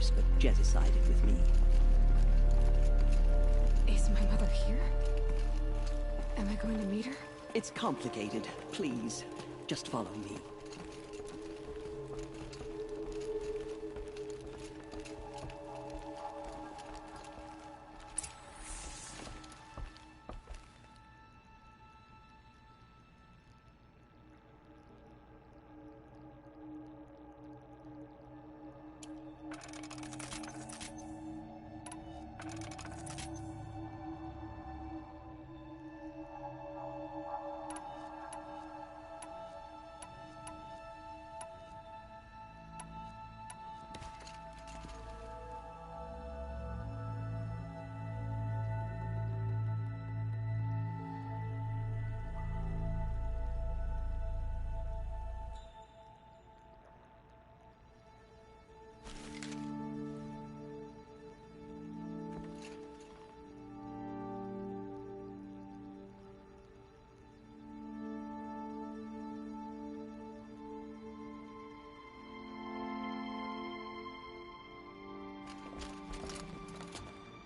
course, but Jet sided with me. Is my mother here? Am I going to meet her? It's complicated. Please, just follow me.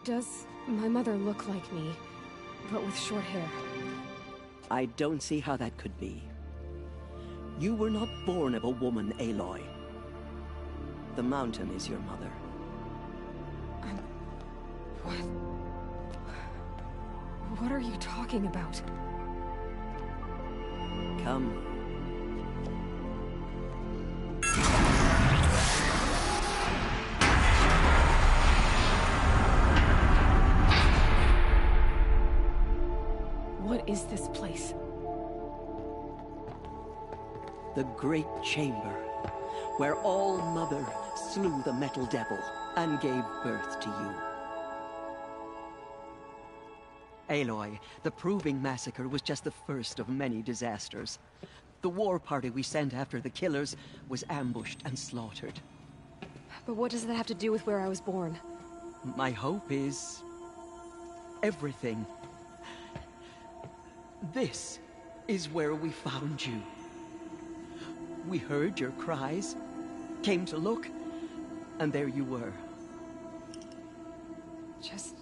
Does my mother look like me, but with short hair? I don't see how that could be. You were not born of a woman, Aloy. The mountain is your mother. What? What are you talking about? Come. What is this place? The Great Chamber, where All-Mother slew the Metal Devil and gave birth to you. Aloy, the Proving Massacre was just the first of many disasters. The war party we sent after the killers was ambushed and slaughtered. But what does that have to do with where I was born? My hope is... everything. This is where we found you. We heard your cries, came to look, and there you were. Just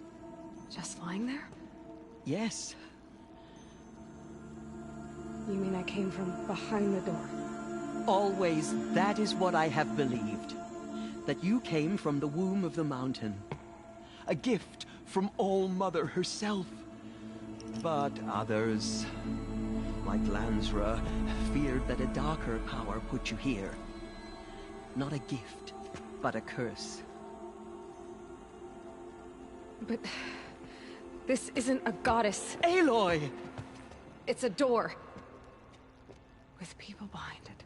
lying there? Yes. You mean I came from behind the door? Always, that is what I have believed. That you came from the womb of the mountain. A gift from All-Mother herself. But others, like Lansra, feared that a darker power put you here. Not a gift, but a curse. But... this isn't a goddess. Aloy! It's a door. With people behind it.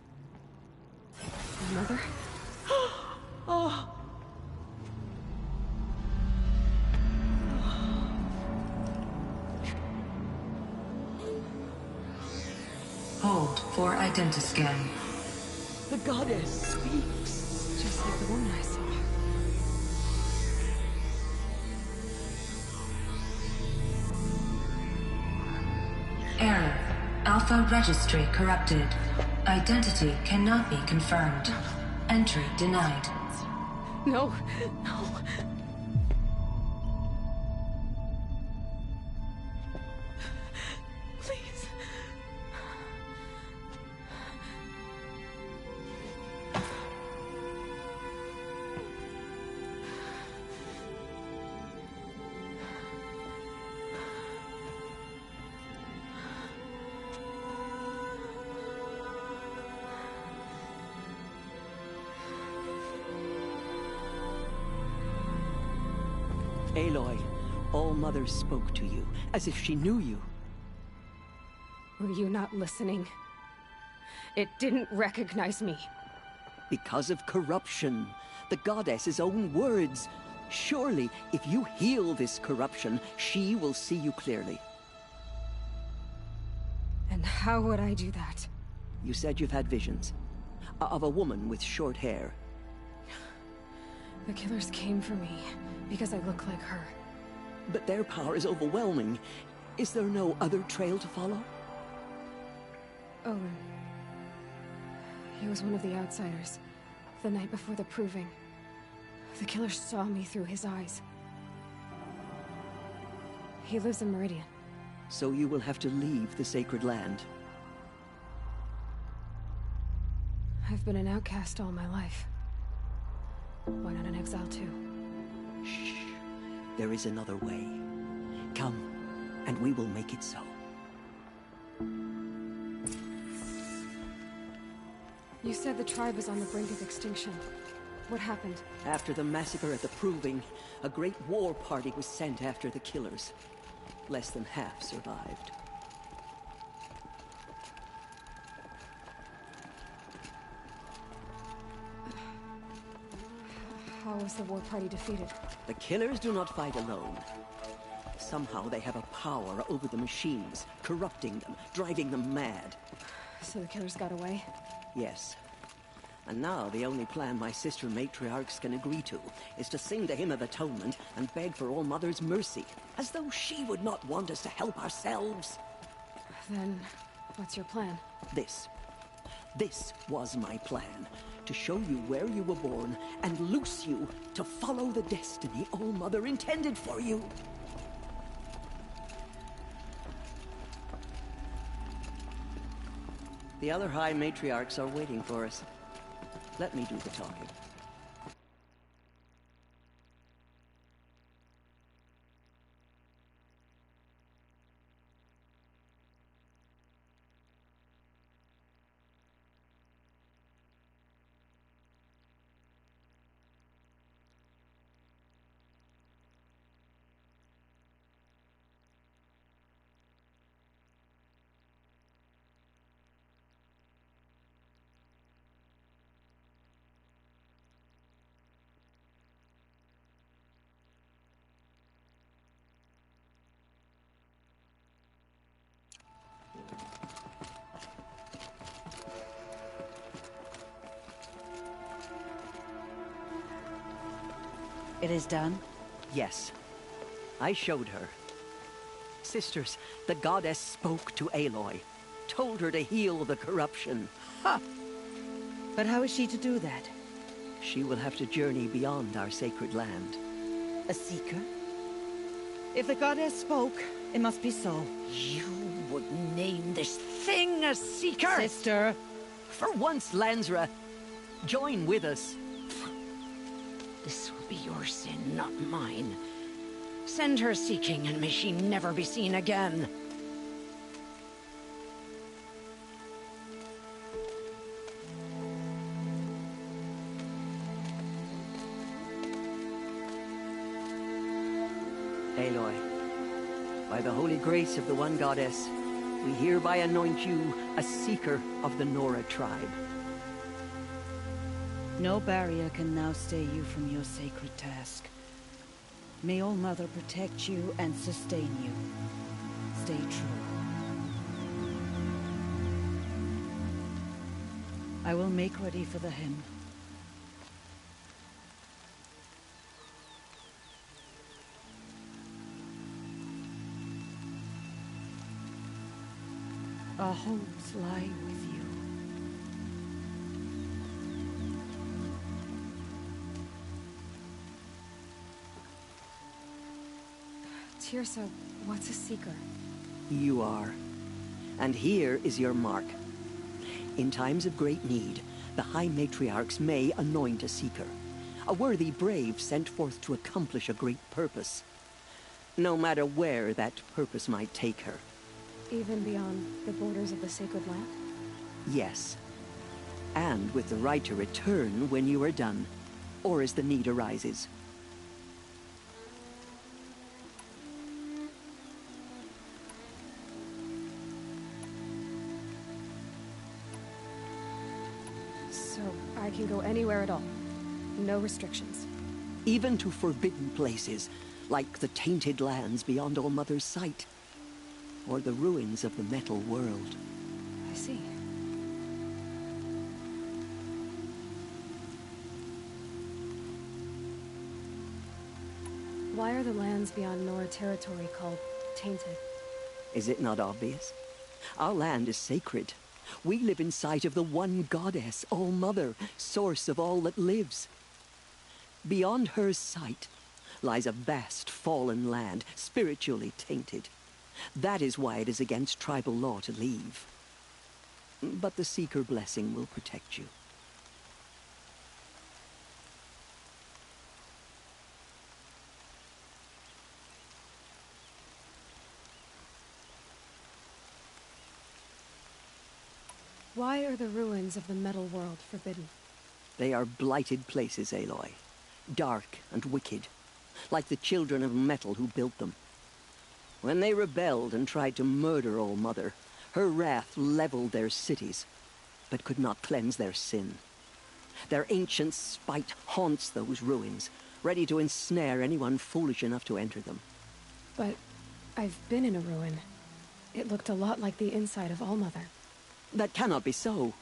My mother? Oh! Hold for identiscan. The goddess speaks. Just like the woman I saw. Error. Alpha registry corrupted. Identity cannot be confirmed. Entry denied. No, no. Please. Aloy, All-Mother spoke to you, as if she knew you. Were you not listening? It didn't recognize me. Because of corruption. The goddess's own words. Surely, if you heal this corruption, she will see you clearly. And how would I do that? You said you've had visions. Of a woman with short hair. The killers came for me, because I look like her. But their power is overwhelming. Is there no other trail to follow? Oh. He was one of the outsiders. The night before the Proving. The killer saw me through his eyes. He lives in Meridian. So you will have to leave the sacred land. I've been an outcast all my life. Why not an exile too? Shh. There is another way. Come, and we will make it so. You said the tribe was on the brink of extinction. What happened? After the massacre at the Proving, a great war party was sent after the killers. Less than half survived. How was the war party defeated? The killers do not fight alone. Somehow they have a power over the machines, corrupting them, driving them mad. So the killers got away? Yes. And now the only plan my sister matriarchs can agree to is to sing the Hymn of Atonement and beg for All Mother's mercy, as though she would not want us to help ourselves. Then, what's your plan? This was my plan. To show you where you were born and loose you to follow the destiny All Mother intended for you. The other High Matriarchs are waiting for us. Let me do the talking. It is done? Yes. I showed her. Sisters, the goddess spoke to Aloy, told her to heal the corruption. Ha! But how is she to do that? She will have to journey beyond our sacred land. A seeker? If the goddess spoke, it must be so. You would name this thing a seeker? Sister! For once, Lansra, join with us. This will be your sin, not mine. Send her seeking, and may she never be seen again. Aloy, by the holy grace of the one goddess, we hereby anoint you a seeker of the Nora tribe. No barrier can now stay you from your sacred task. May All Mother protect you and sustain you. Stay true. I will make ready for the hymn. Our hopes lie with you. Tirsa, what's a seeker? You are. And here is your mark. In times of great need, the High Matriarchs may anoint a seeker. A worthy brave sent forth to accomplish a great purpose. No matter where that purpose might take her. Even beyond the borders of the sacred land? Yes. And with the right to return when you are done, or as the need arises. So, I can go anywhere at all? No restrictions? Even to forbidden places, like the tainted lands beyond All Mother's sight. Or the ruins of the metal world. I see. Why are the lands beyond Nora territory called tainted? Is it not obvious? Our land is sacred. We live in sight of the one goddess, All Mother, source of all that lives. Beyond her sight lies a vast fallen land, spiritually tainted. That is why it is against tribal law to leave. But the Seeker blessing will protect you. Why are the ruins of the metal world forbidden? They are blighted places, Aloy. Dark and wicked, like the children of metal who built them. When they rebelled and tried to murder All Mother, her wrath leveled their cities, but could not cleanse their sin. Their ancient spite haunts those ruins, ready to ensnare anyone foolish enough to enter them. But I've been in a ruin. It looked a lot like the inside of All Mother. That cannot be so.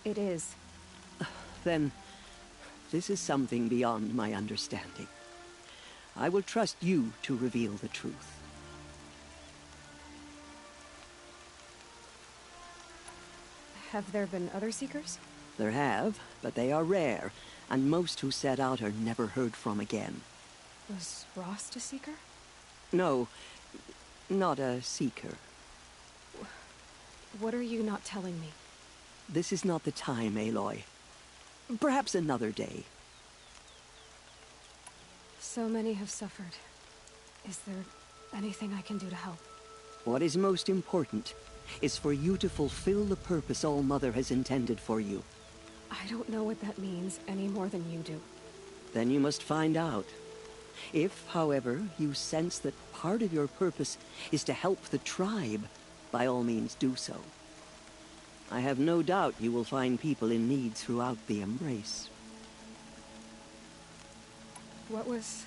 It is. Then, this is something beyond my understanding. I will trust you to reveal the truth. Have there been other Seekers? There have, but they are rare, and most who set out are never heard from again. Was Rost a Seeker? No, not a Seeker. What are you not telling me? This is not the time, Aloy. Perhaps another day. So many have suffered. Is there anything I can do to help? What is most important is for you to fulfill the purpose All Mother has intended for you. I don't know what that means any more than you do. Then you must find out. If, however, you sense that part of your purpose is to help the tribe, by all means do so. I have no doubt you will find people in need throughout the Embrace. What was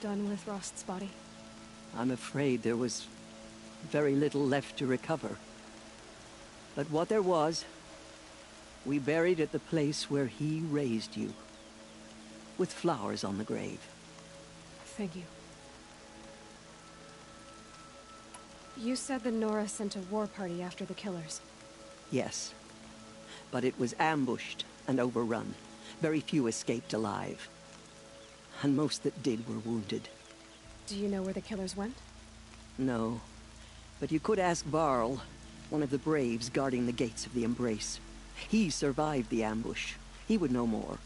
done with Rost's body? I'm afraid there was very little left to recover. But what there was, we buried at the place where he raised you, with flowers on the grave. Thank you. You said the Nora sent a war party after the killers. Yes, but it was ambushed and overrun. Very few escaped alive. And most that did were wounded. Do you know where the killers went? No, but you could ask Varl, one of the braves guarding the gates of the Embrace. He survived the ambush. He would know more.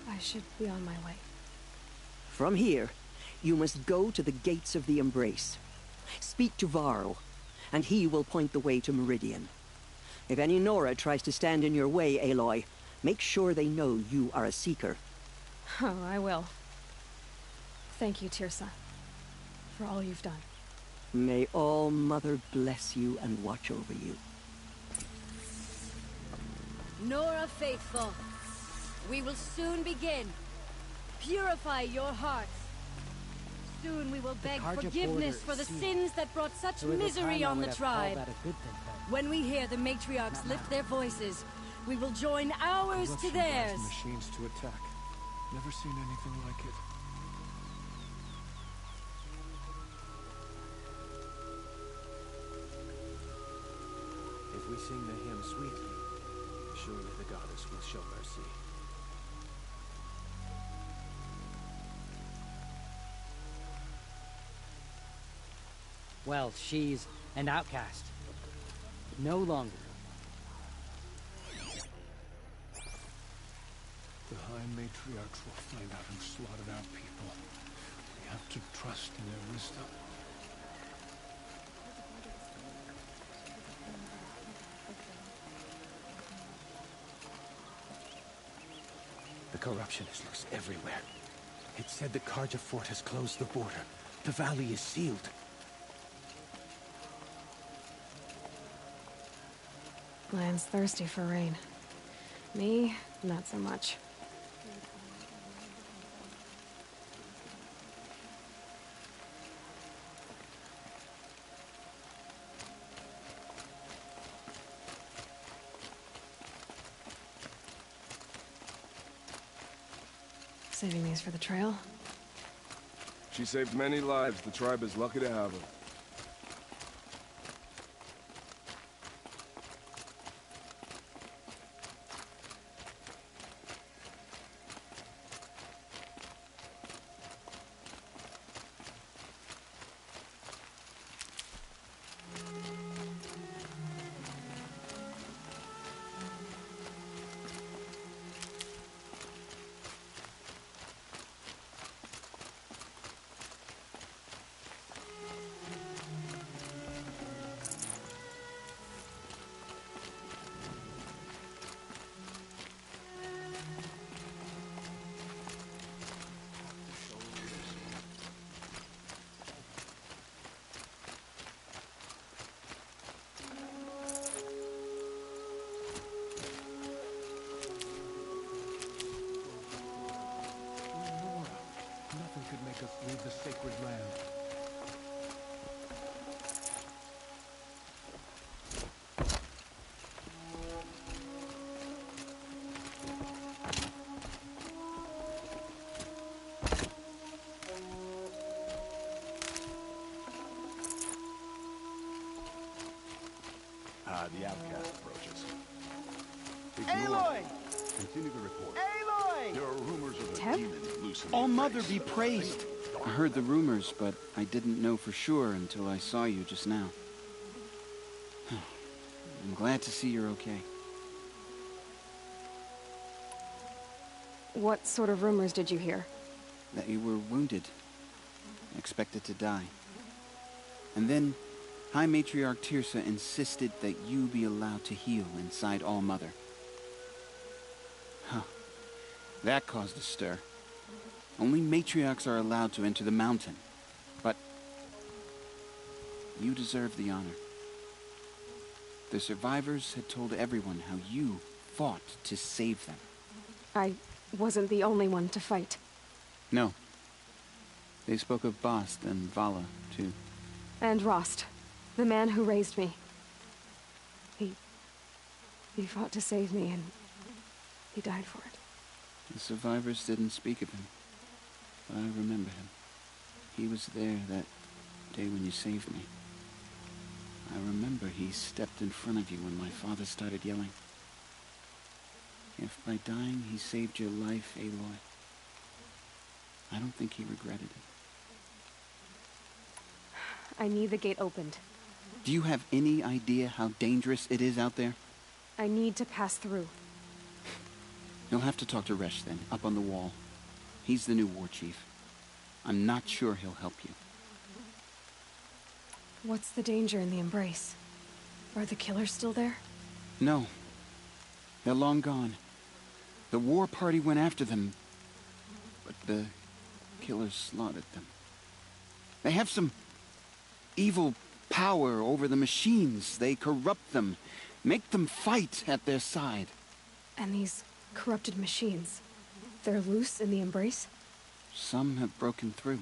I should be on my way. From here, you must go to the gates of the Embrace. Speak to Varl, and he will point the way to Meridian. If any Nora tries to stand in your way, Aloy, make sure they know you are a Seeker. Oh, I will. Thank you, Tirsa, for all you've done. May All Mother bless you and watch over you. Nora Faithful, we will soon begin. Purify your hearts. Soon we will beg forgiveness for the sins that brought such misery on the tribe. When we hear the matriarchs lift their voices, we will join ours to theirs. Machines to attack. Never seen anything like it. If we sing the hymn sweetly, surely the goddess will show mercy. Well, she's an outcast. No longer. The High Matriarchs will find out who slaughtered our people. We have to trust in their wisdom. The corruption is loose everywhere. It said the Karja fort has closed the border. The valley is sealed. Land's thirsty for rain. Me, not so much. Saving these for the trail? She saved many lives. The tribe is lucky to have her. The outcast approaches. Aloy! Continue the report. Aloy! There are rumors of a Teb? demon loose in All the Mother embrace. be praised. I heard the rumors, but I didn't know for sure until I saw you just now. I'm glad to see you're okay. What sort of rumors did you hear? That you were wounded. Expected to die. And then, High Matriarch Tirsa insisted that you be allowed to heal inside All Mother. Huh. That caused a stir. Only matriarchs are allowed to enter the mountain. But you deserve the honor. The survivors had told everyone how you fought to save them. I wasn't the only one to fight. No. They spoke of Bast and Vala, too. And Rost, the man who raised me. He fought to save me, and he died for it. The survivors didn't speak of him, but I remember him. He was there that day when you saved me. I remember he stepped in front of you when my father started yelling. If by dying he saved your life, Aloy, I don't think he regretted it. I need the gate opened. Do you have any idea how dangerous it is out there? I need to pass through. You'll have to talk to Resh then, up on the wall. He's the new war chief. I'm not sure he'll help you. What's the danger in the embrace? Are the killers still there? No. They're long gone. The war party went after them, but the killers slaughtered them. They have some evil power over the machines. They corrupt them, make them fight at their side. And these corrupted machines, they're loose in the embrace? Some have broken through.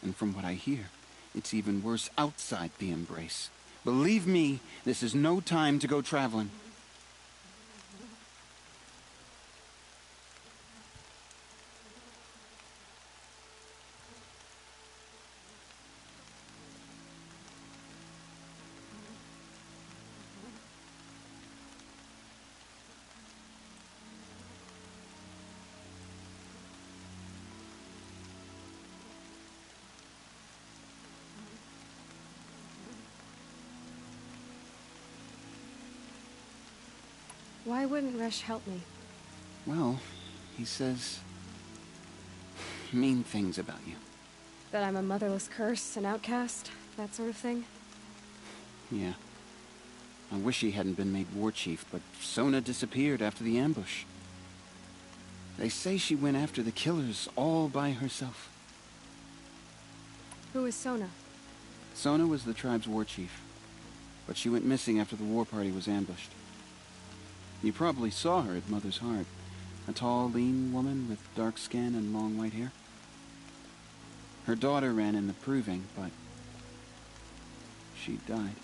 And from what I hear, it's even worse outside the embrace. Believe me, this is no time to go traveling. Why wouldn't Resh help me? Well, he says mean things about you. That I'm a motherless curse, an outcast, that sort of thing? Yeah. I wish he hadn't been made war chief, but Sona disappeared after the ambush. They say she went after the killers all by herself. Who is Sona? Sona was the tribe's war chief, but she went missing after the war party was ambushed. You probably saw her at Mother's Heart. A tall, lean woman with dark skin and long white hair. Her daughter ran in the proving, but she died.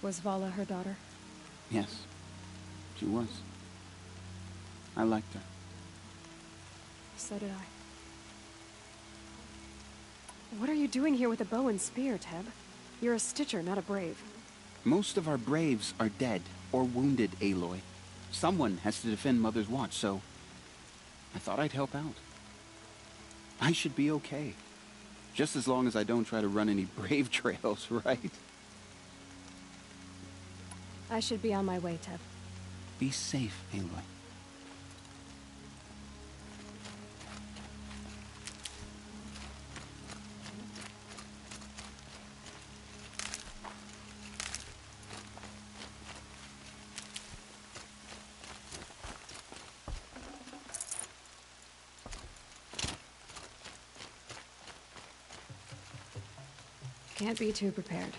Was Vala her daughter? Yes, she was. I liked her. So did I. What are you doing here with a bow and spear, Teb? You're a Stitcher, not a Brave. Most of our Braves are dead or wounded, Aloy. Someone has to defend Mother's Watch, so I thought I'd help out. I should be okay. Just as long as I don't try to run any Brave trails, right? I should be on my way, Teb. Be safe, Aloy. Can't be too prepared.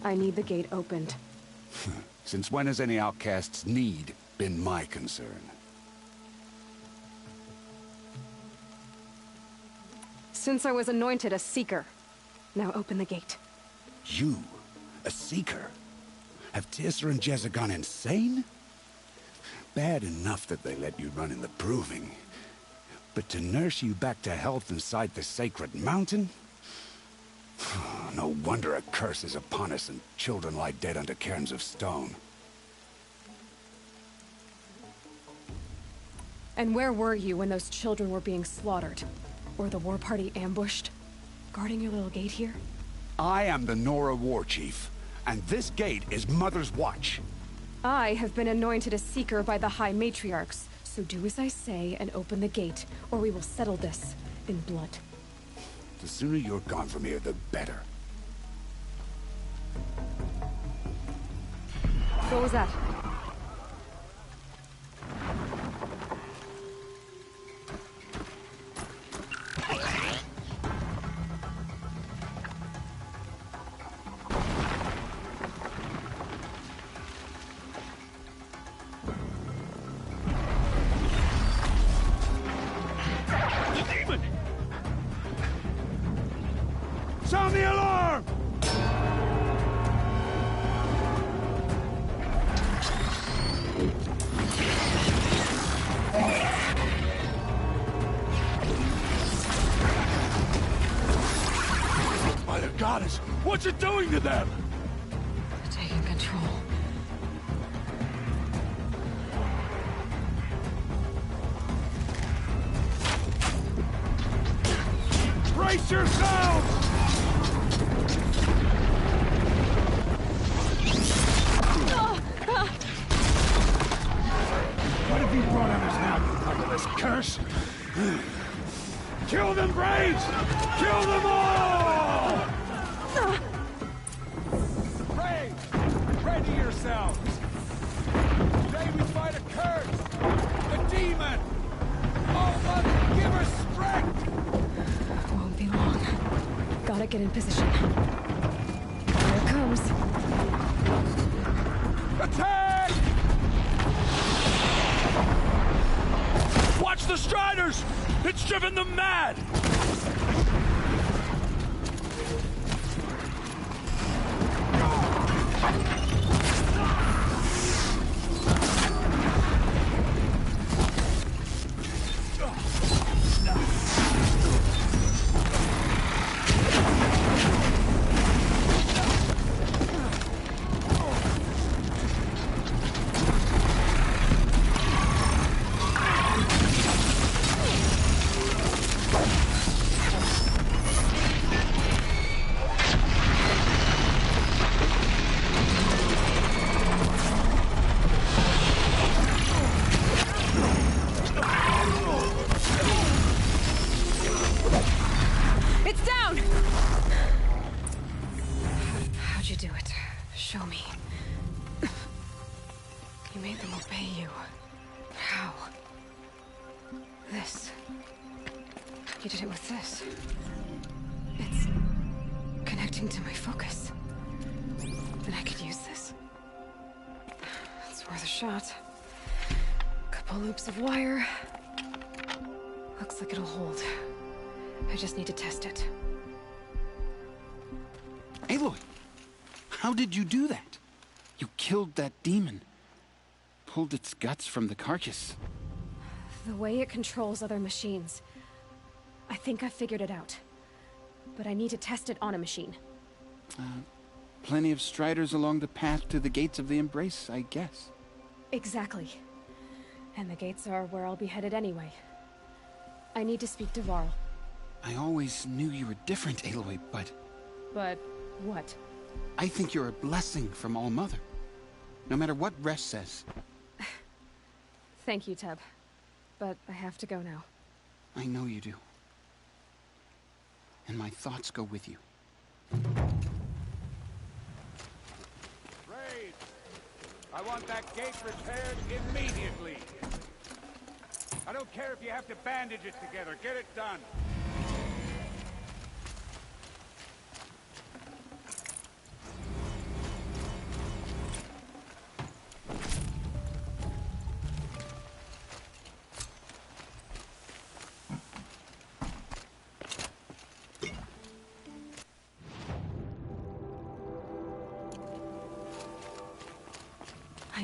I need the gate opened. Since when has any outcast's need been my concern? Since I was anointed a Seeker. Now open the gate. You? A Seeker? Have Tissa and Jezza gone insane? Bad enough that they let you run in the Proving. But to nurse you back to health inside the sacred mountain? No wonder a curse is upon us and children lie dead under cairns of stone. And where were you when those children were being slaughtered? Or the war party ambushed? Guarding your little gate here? I am the Nora War Chief, and this gate is Mother's watch. I have been anointed a Seeker by the High Matriarchs, so do as I say and open the gate, or we will settle this in blood. The sooner you're gone from here, the better. What was that? Sound the alarm! By the goddess, what's it doing to them? Taking control. Brace yourselves! What have you brought on us now, you motherless curse? Kill them, Braves! Kill them all! Braves, ready yourselves! Today we fight a curse! The demon! Oh, Mother, give her strength! Won't be long. Gotta get in position. Here it comes. Attack! Watch the Striders! It's driven them mad! It's down! How'd you do it? Show me. You made them obey you. How? This. You did it with this. It's connecting to my focus. And I could use this. It's worth a shot. Couple loops of wire. Looks like it'll hold. I just need to test it. Aloy, how did you do that? You killed that demon. Pulled its guts from the carcass. The way it controls other machines. I think I figured it out. But I need to test it on a machine. Plenty of Striders along the path to the gates of the Embrace, I guess. Exactly. And the gates are where I'll be headed anyway. I need to speak to Varl. I always knew you were different, Aloy, but... But what? I think you're a blessing from All Mother. No matter what Resh says. Thank you, Teb. But I have to go now. I know you do. And my thoughts go with you. Braves, I want that gate repaired immediately. I don't care if you have to bandage it together. Get it done.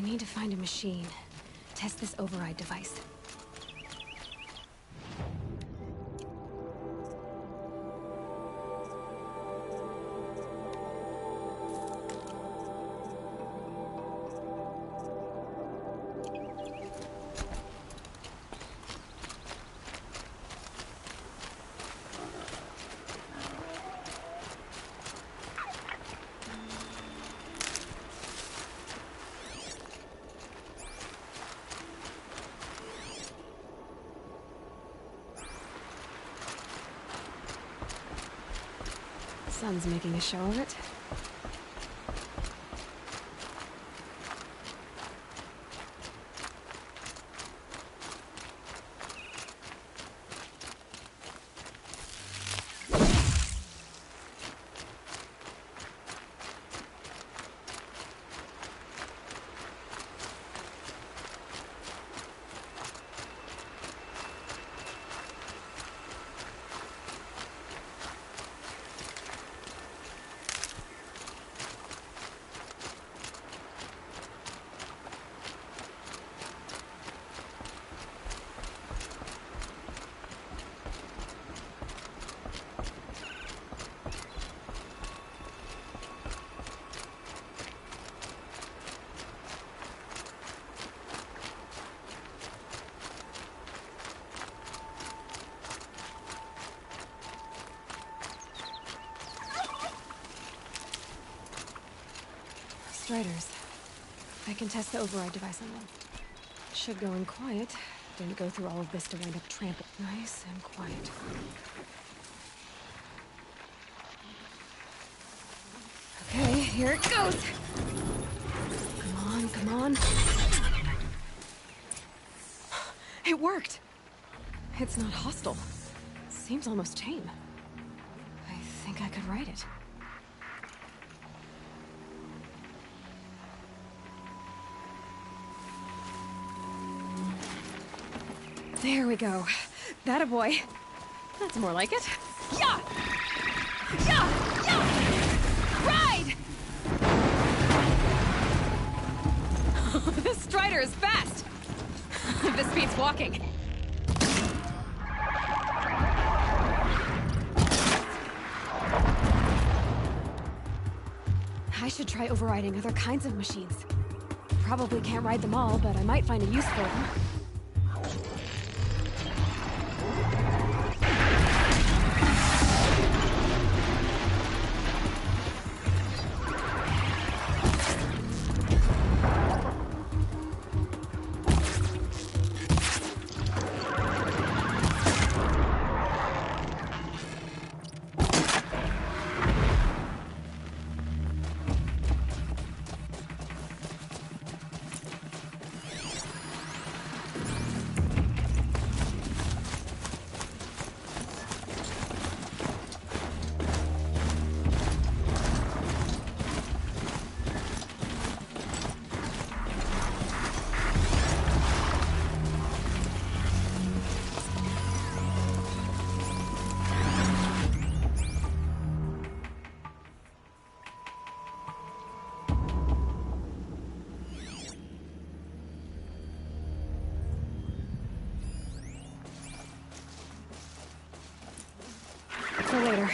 need to find a machine. Test this override device. Sun's making a show of it. Striders. I can test the override device on them. Should go in quiet. Didn't go through all of this to wind up trampling. Nice and quiet. Okay, here it goes! Come on, come on. It worked! It's not hostile. Seems almost tame. I think I could ride it. There we go. That a boy. That's more like it. Yeah! Yeah! Yeah! Ride! This Strider is fast! This beats walking. I should try overriding other kinds of machines. Probably can't ride them all, but I might find a use for them. For later.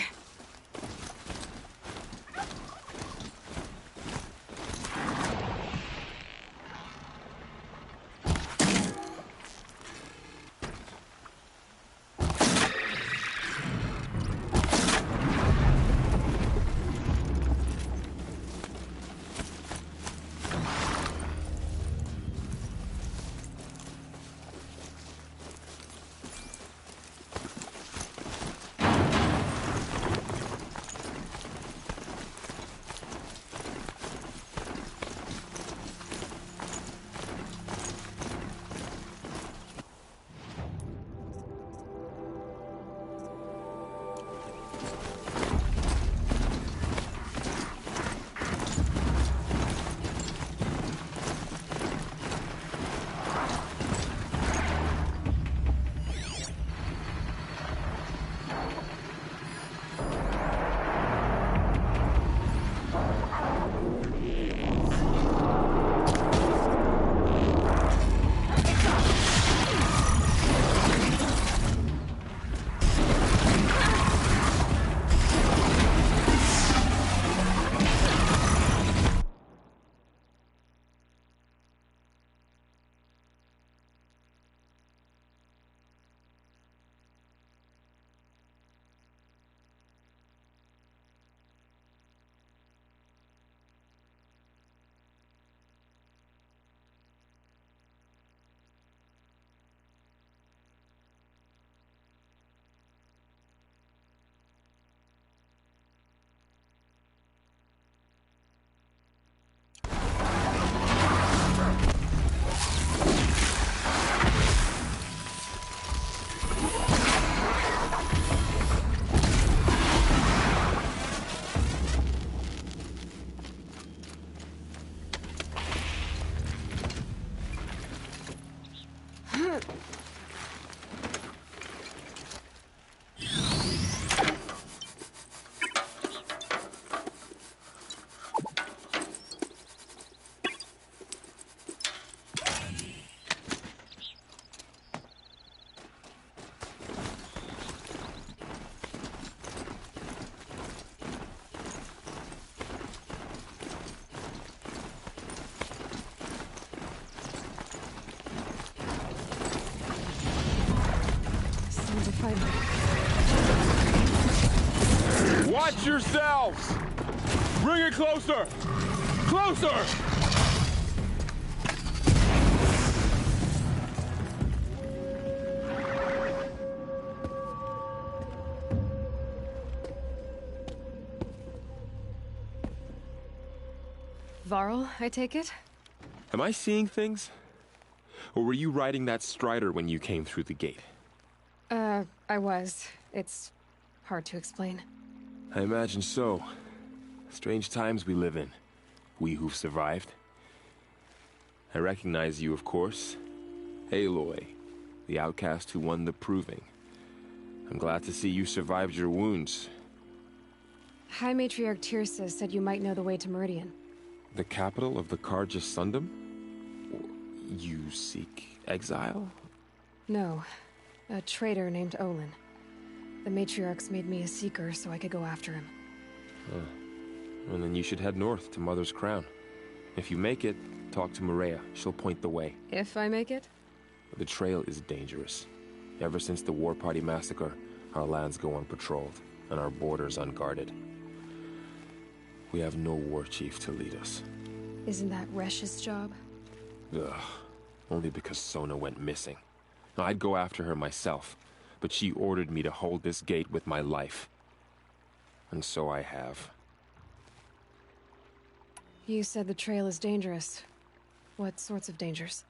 Finally. Watch yourselves! Bring it closer! Closer! Varl, I take it? Am I seeing things? Or were you riding that strider when you came through the gate? I was. It's hard to explain. I imagine so. Strange times we live in. We who've survived. I recognize you, of course. Aloy, the outcast who won the proving. I'm glad to see you survived your wounds. High Matriarch Tirsa said you might know the way to Meridian. The capital of the Carja Sundom? You seek exile? No. A traitor named Olin. The Matriarchs made me a seeker so I could go after him. Well, then you should head north to Mother's Crown. If you make it, talk to Maria. She'll point the way. If I make it? The trail is dangerous. Ever since the War Party massacre, our lands go unpatrolled, and our borders unguarded. We have no war chief to lead us. Isn't that Resh's job? Ugh. Only because Sona went missing. I'd go after her myself, but she ordered me to hold this gate with my life. And so I have. You said the trail is dangerous. What sorts of dangers?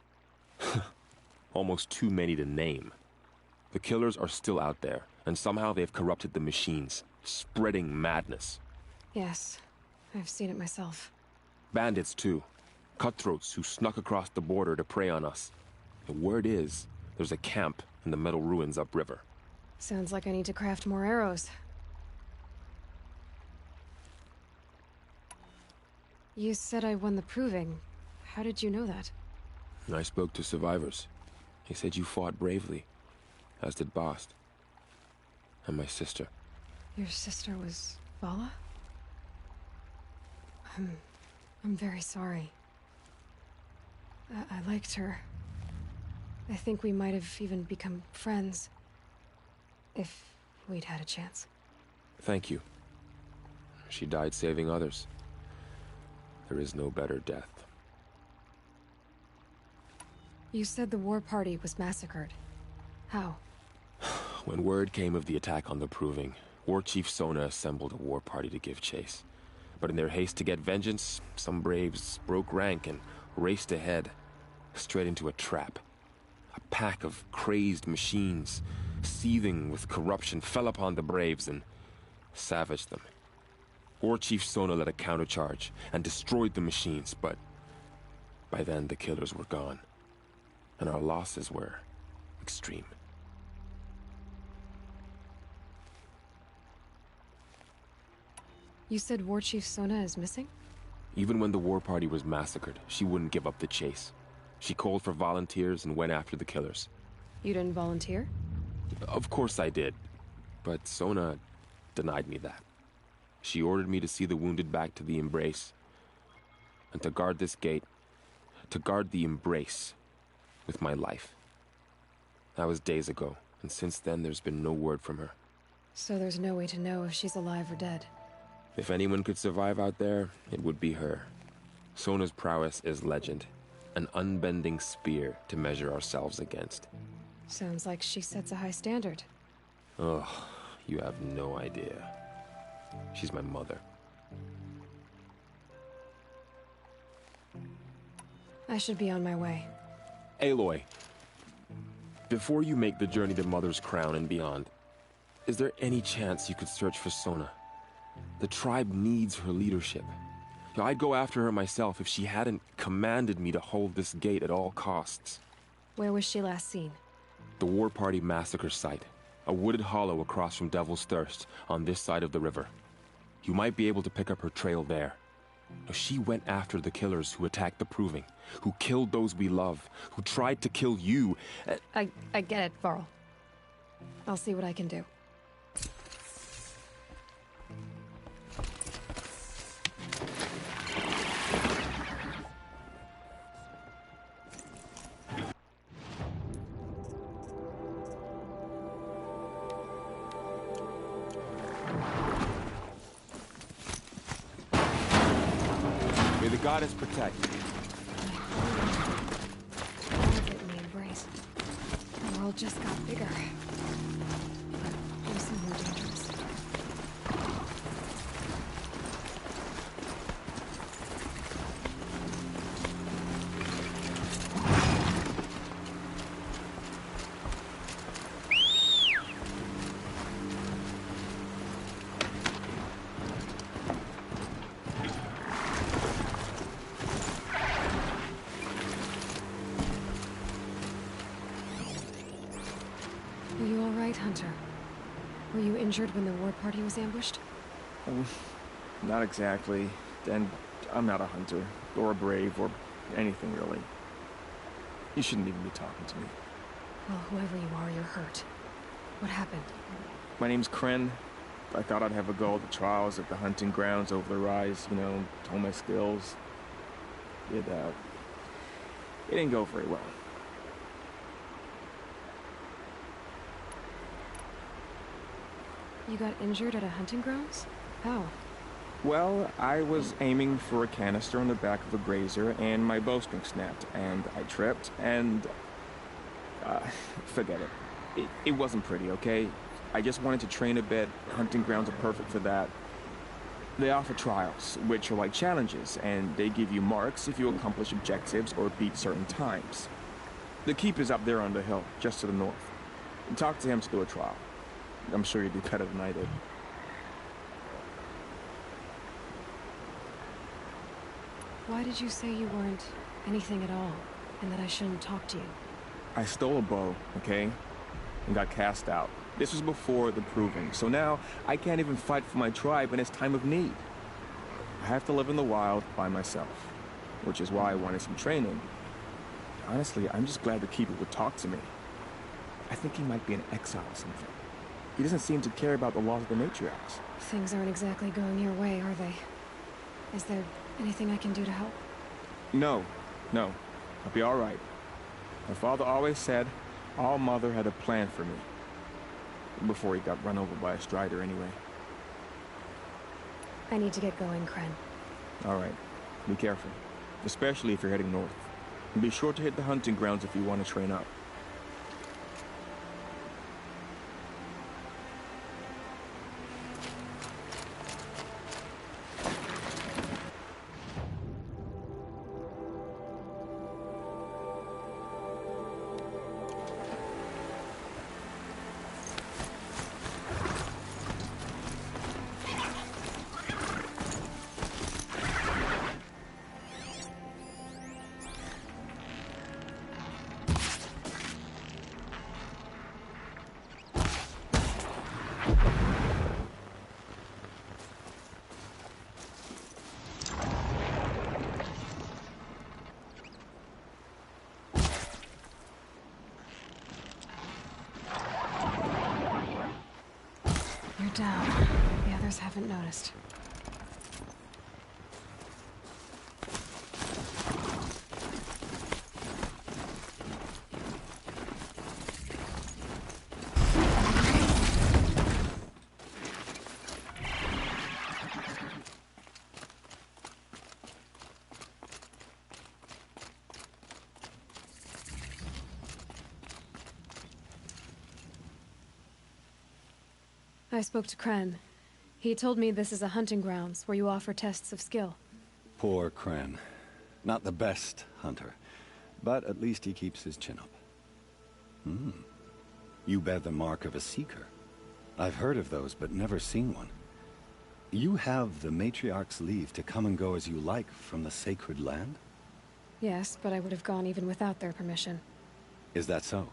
Almost too many to name. The killers are still out there, and somehow they've corrupted the machines, spreading madness. Yes, I've seen it myself. Bandits, too. Cutthroats who snuck across the border to prey on us. The word is, there's a camp in the metal ruins upriver. Sounds like I need to craft more arrows. You said I won the proving. How did you know that? I spoke to survivors. They said you fought bravely, as did Bast. And my sister. Your sister was Vala? I'm very sorry. I liked her. I think we might have even become friends. If we'd had a chance. Thank you. She died saving others. There is no better death. You said the war party was massacred. How? When word came of the attack on the Proving, War Chief Sona assembled a war party to give chase. But in their haste to get vengeance, some braves broke rank and raced ahead, straight into a trap. A pack of crazed machines, seething with corruption, fell upon the braves and savaged them. War Chief Sona led a countercharge and destroyed the machines, but by then the killers were gone, and our losses were extreme. You said War Chief Sona is missing? Even when the war party was massacred, she wouldn't give up the chase. She called for volunteers and went after the killers. You didn't volunteer? Of course I did, but Sona denied me that. She ordered me to see the wounded back to the Embrace, and to guard this gate, to guard the Embrace with my life. That was days ago, and since then there's been no word from her. So there's no way to know if she's alive or dead. If anyone could survive out there, it would be her. Sona's prowess is legend, an unbending spear to measure ourselves against. Sounds like she sets a high standard. Ugh, you have no idea. She's my mother. I should be on my way. Aloy, before you make the journey to Mother's Crown and beyond, is there any chance you could search for Sona? The tribe needs her leadership. I'd go after her myself if she hadn't commanded me to hold this gate at all costs. Where was she last seen? The War Party massacre site. A wooded hollow across from Devil's Thirst, on this side of the river. You might be able to pick up her trail there. She went after the killers who attacked the Proving, who killed those we love, who tried to kill you. I get it, Varl. I'll see what I can do. goddess protect. All of it in the embrace. The world just got bigger. But also more dangerous. Are you all right, Hunter? Were you injured when the war party was ambushed? Not exactly. And I'm not a hunter, or a brave, or anything really. You shouldn't even be talking to me. Well, whoever you are, you're hurt. What happened? My name's Cren. I thought I'd have a go at the trials at the hunting grounds over the rise, you know, hone my skills. It didn't go very well. You got injured at a hunting grounds? How? Well, I was aiming for a canister on the back of a grazer, and my bowstring snapped, and I tripped, and... forget it. It wasn't pretty, okay? I just wanted to train a bit. Hunting grounds are perfect for that. They offer trials, which are like challenges, and they give you marks if you accomplish objectives or beat certain times. The keep is up there on the hill, just to the north. Talk to him to do a trial. I'm sure you'd do better than I did. Why did you say you weren't anything at all, and that I shouldn't talk to you? I stole a bow, okay? And got cast out. This was before the proving, so now I can't even fight for my tribe in its time of need. I have to live in the wild by myself, which is why I wanted some training. Honestly, I'm just glad the Keeper would talk to me. I think he might be in exile or something. He doesn't seem to care about the laws of the matriarchs. Things aren't exactly going your way, are they? Is there anything I can do to help? No. I'll be all right. My father always said All Mother had a plan for me. Before he got run over by a strider, anyway. I need to get going, Cren. All right. Be careful. Especially if you're heading north. And be sure to hit the hunting grounds if you want to train up. You're down. The others haven't noticed. I spoke to Cren. He told me this is a hunting grounds where you offer tests of skill. Poor Cren. Not the best hunter, but at least he keeps his chin up. You bear the mark of a seeker. I've heard of those, but never seen one. You have the matriarch's leave to come and go as you like from the sacred land? Yes, but I would have gone even without their permission. Is that so?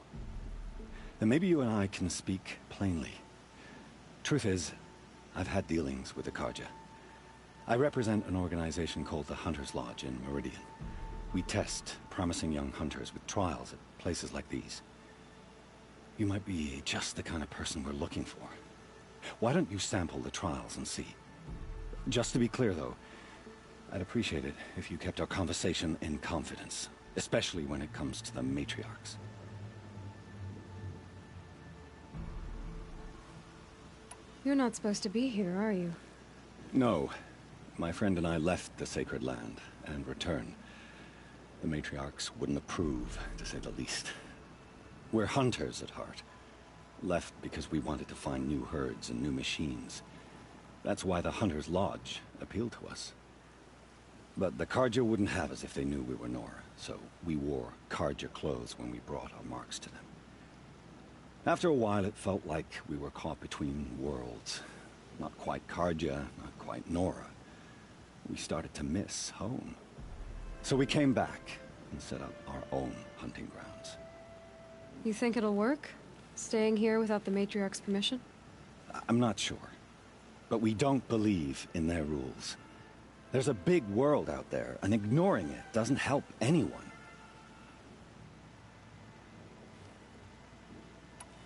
Then maybe you and I can speak plainly. Truth is, I've had dealings with the Carja. I represent an organization called the Hunter's Lodge in Meridian. We test promising young hunters with trials at places like these. You might be just the kind of person we're looking for. Why don't you sample the trials and see? Just to be clear, though, I'd appreciate it if you kept our conversation in confidence, especially when it comes to the matriarchs. You're not supposed to be here, are you? No. My friend and I left the sacred land, and return. The matriarchs wouldn't approve, to say the least. We're hunters at heart. Left because we wanted to find new herds and new machines. That's why the Hunter's Lodge appealed to us. But the Carja wouldn't have us if they knew we were Nora, so we wore Carja clothes when we brought our marks to them. After a while, it felt like we were caught between worlds. Not quite Carja, not quite Nora. We started to miss home. So we came back and set up our own hunting grounds. You think it'll work? Staying here without the matriarch's permission? I'm not sure. But we don't believe in their rules. There's a big world out there, and ignoring it doesn't help anyone.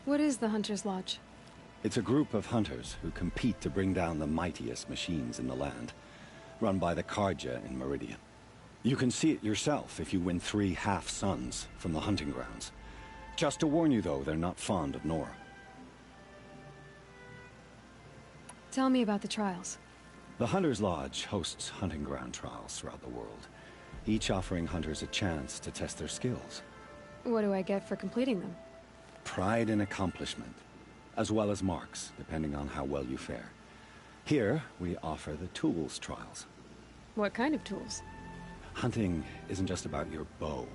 What is the Hunter's Lodge? It's a group of hunters who compete to bring down the mightiest machines in the land, run by the Carja in Meridian. You can see it yourself if you win 3 half-suns from the hunting grounds. Just to warn you, though, they're not fond of Nora. Tell me about the trials. The Hunter's Lodge hosts hunting ground trials throughout the world, each offering hunters a chance to test their skills. What do I get for completing them? Pride in accomplishment, as well as marks, depending on how well you fare. Here, we offer the tools trials. What kind of tools? Hunting isn't just about your bow.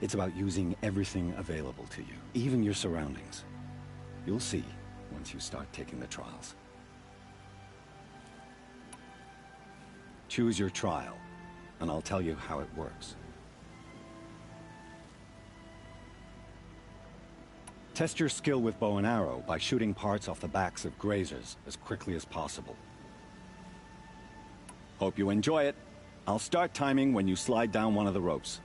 It's about using everything available to you, even your surroundings. You'll see once you start taking the trials. Choose your trial, and I'll tell you how it works. Test your skill with bow and arrow by shooting parts off the backs of grazers as quickly as possible. Hope you enjoy it. I'll start timing when you slide down one of the ropes.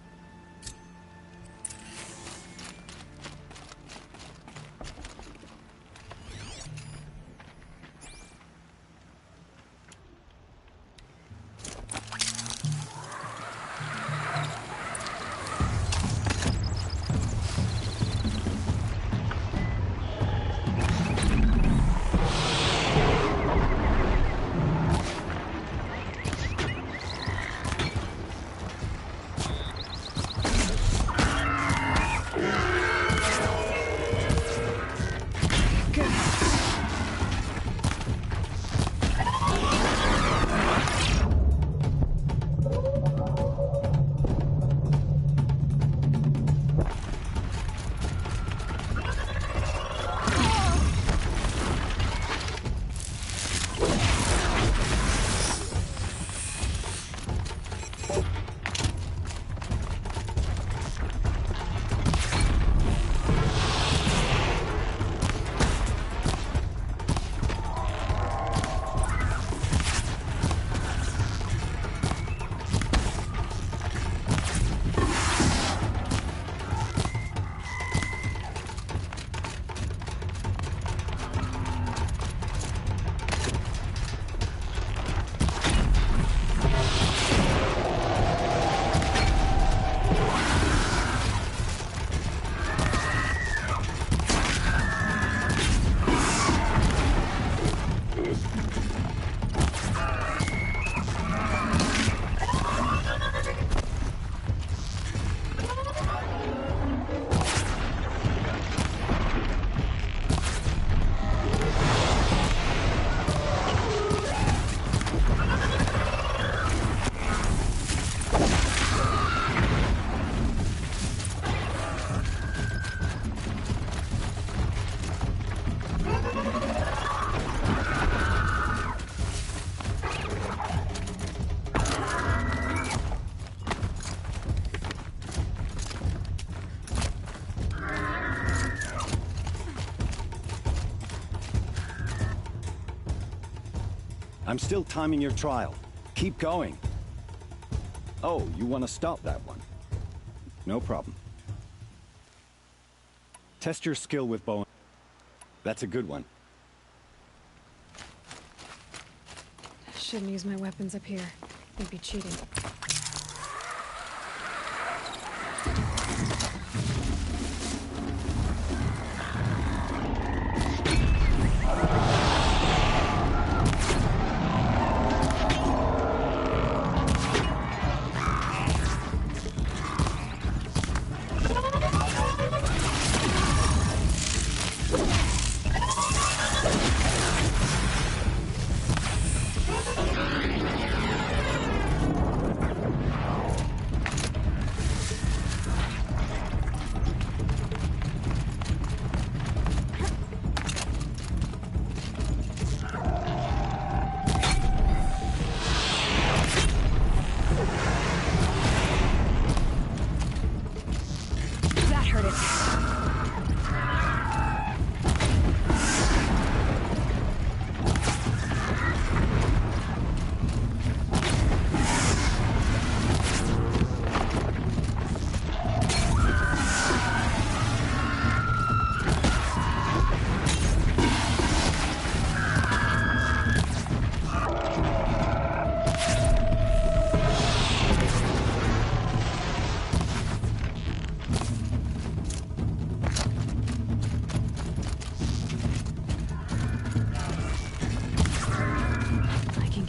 I'm still timing your trial. Keep going. Oh, you want to stop that one? No problem. Test your skill with bow. That's a good one. Shouldn't use my weapons up here. They'd be cheating.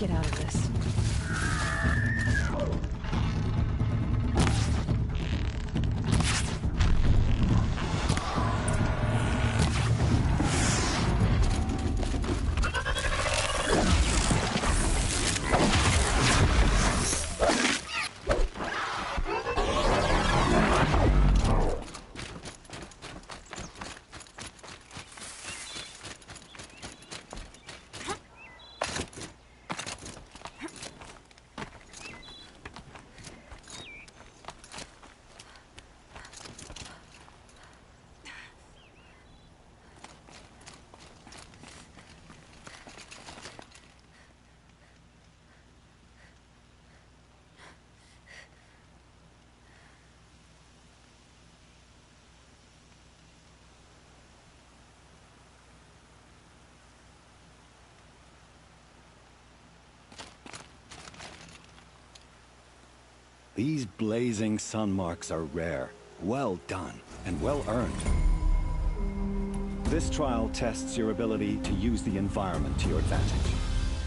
get out of this. These blazing sun marks are rare, well done, and well earned. This trial tests your ability to use the environment to your advantage.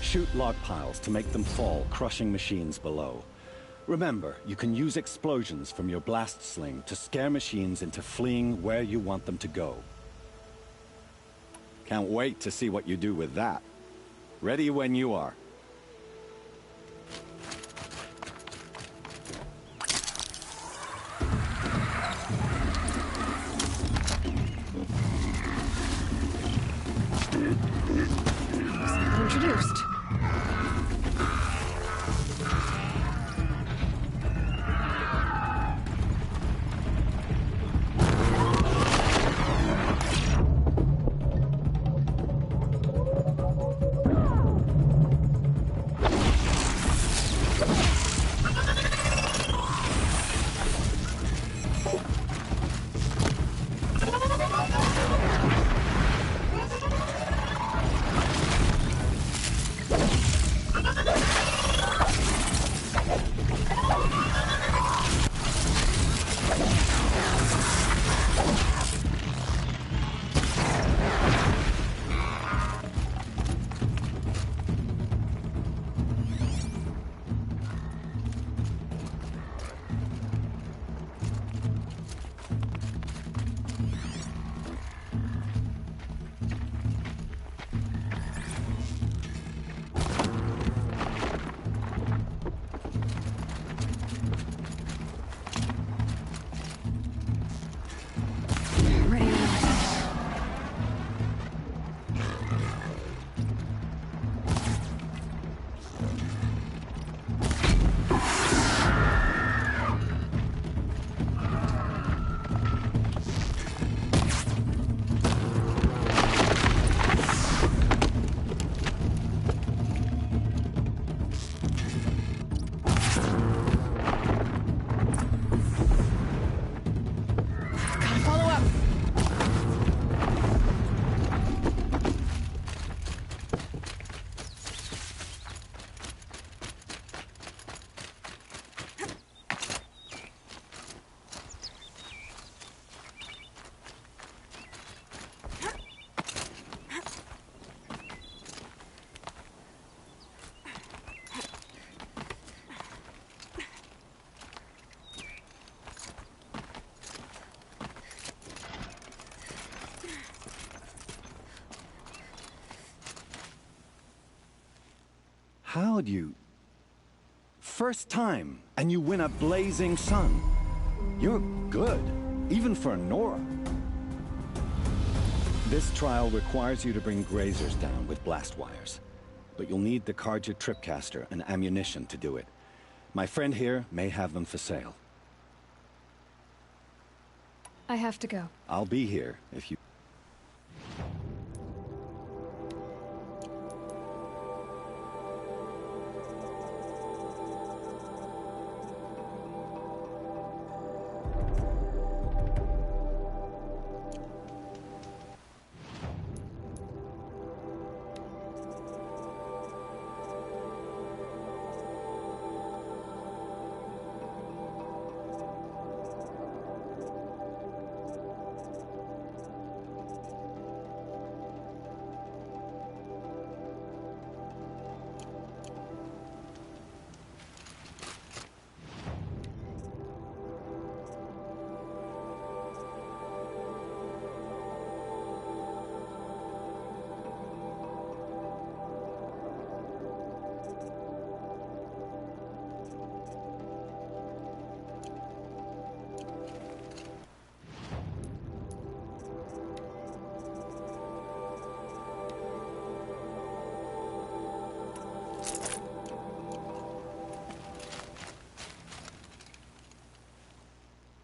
Shoot log piles to make them fall, crushing machines below. Remember, you can use explosions from your blast sling to scare machines into fleeing where you want them to go. Can't wait to see what you do with that. Ready when you are. Introduced. How'd you... First time, and you win a blazing sun. You're good, even for Nora. This trial requires you to bring grazers down with blast wires. But you'll need the Carja tripcaster and ammunition to do it. My friend here may have them for sale. I have to go. I'll be here if you...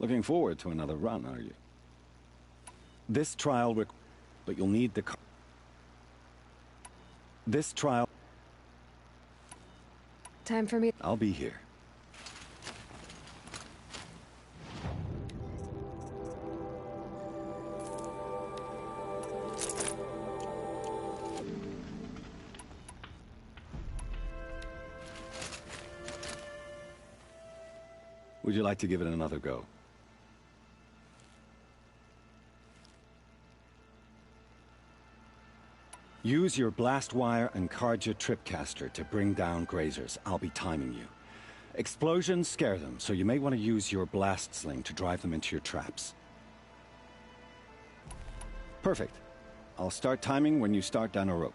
Looking forward to another run, are you? This trial but you'll need the This trial... Time for me... I'll be here. Would you like to give it another go? Use your blast wire and Carja tripcaster to bring down grazers. I'll be timing you. Explosions scare them, so you may want to use your blast sling to drive them into your traps. Perfect. I'll start timing when you start down a rope.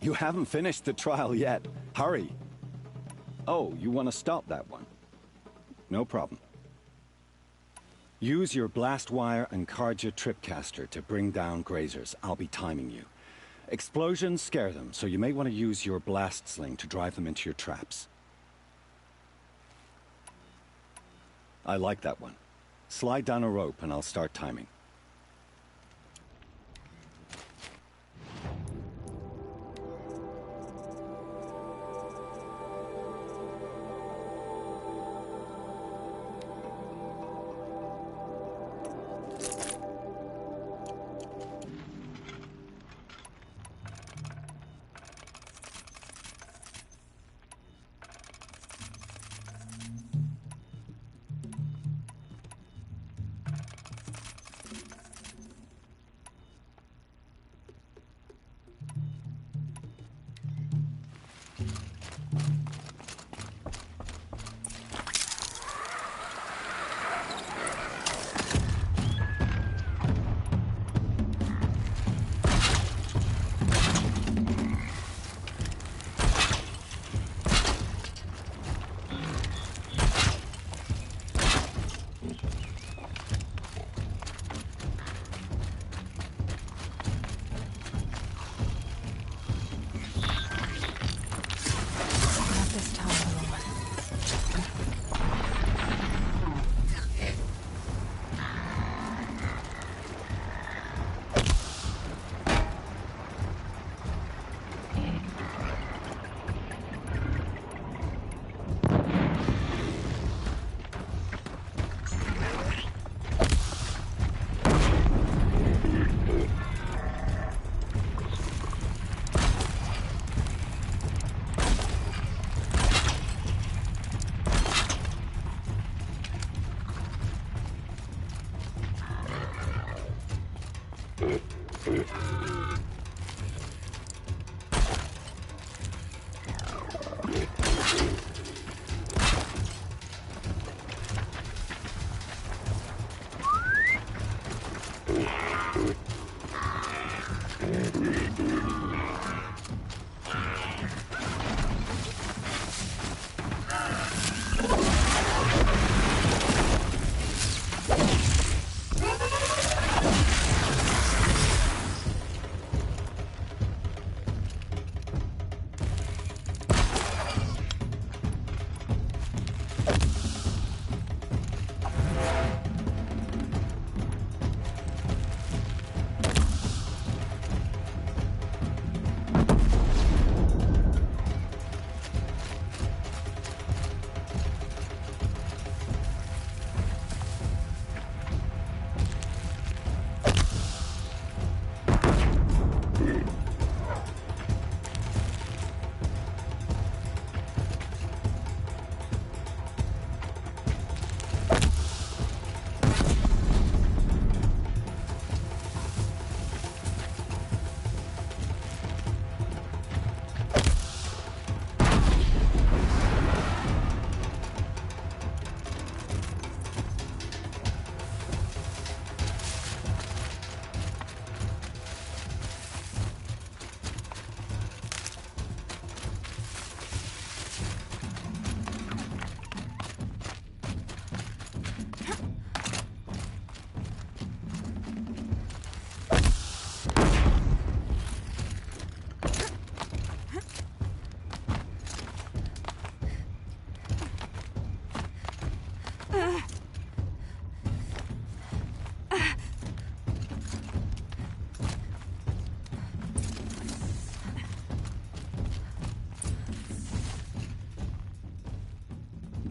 You haven't finished the trial yet. Hurry. Oh, you want to stop that one? No problem. Use your blast wire and Carja tripcaster to bring down grazers. I'll be timing you. Explosions scare them, so you may want to use your blast sling to drive them into your traps. I like that one. Slide down a rope and I'll start timing.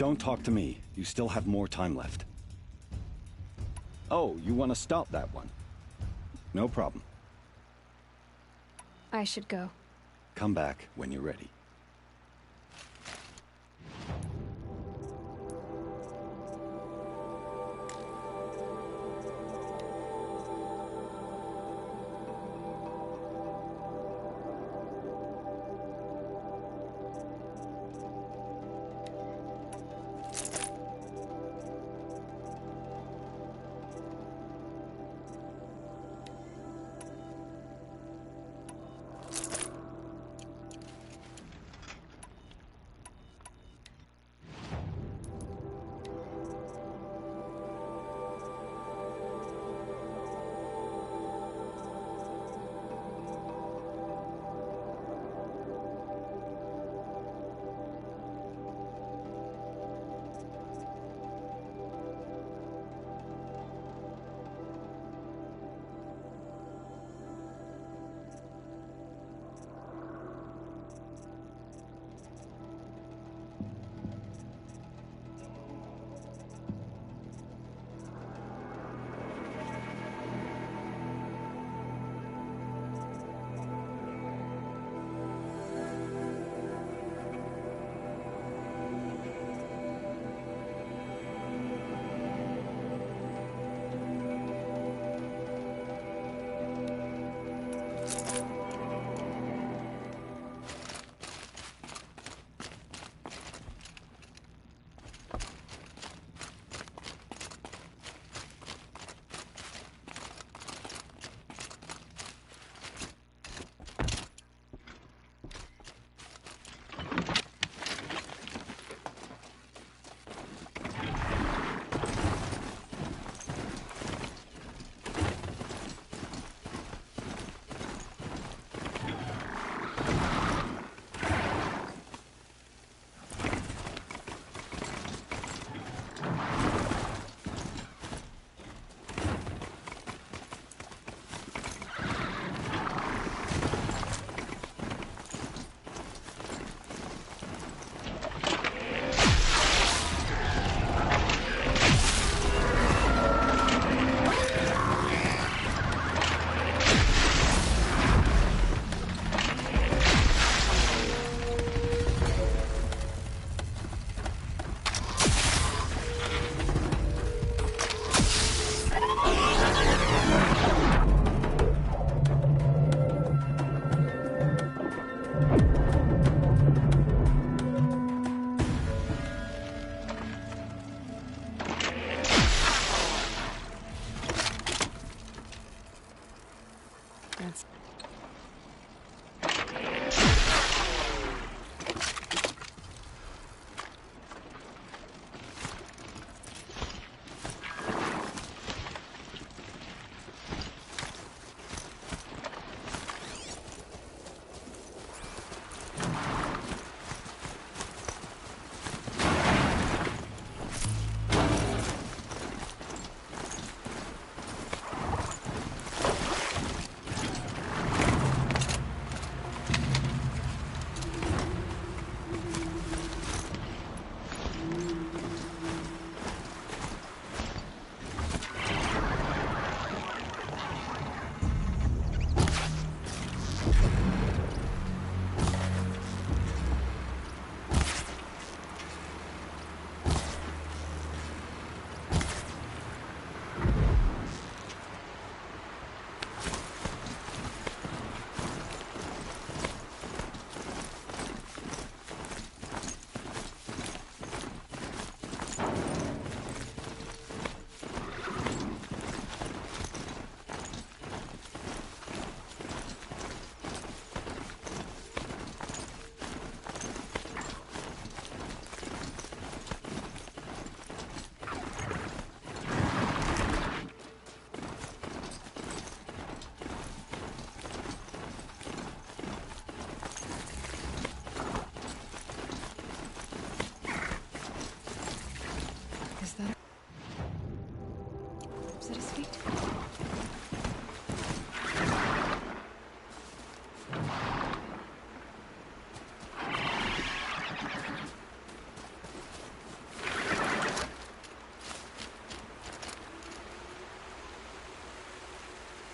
Don't talk to me. You still have more time left. Oh, you want to stop that one? No problem. I should go. Come back when you're ready.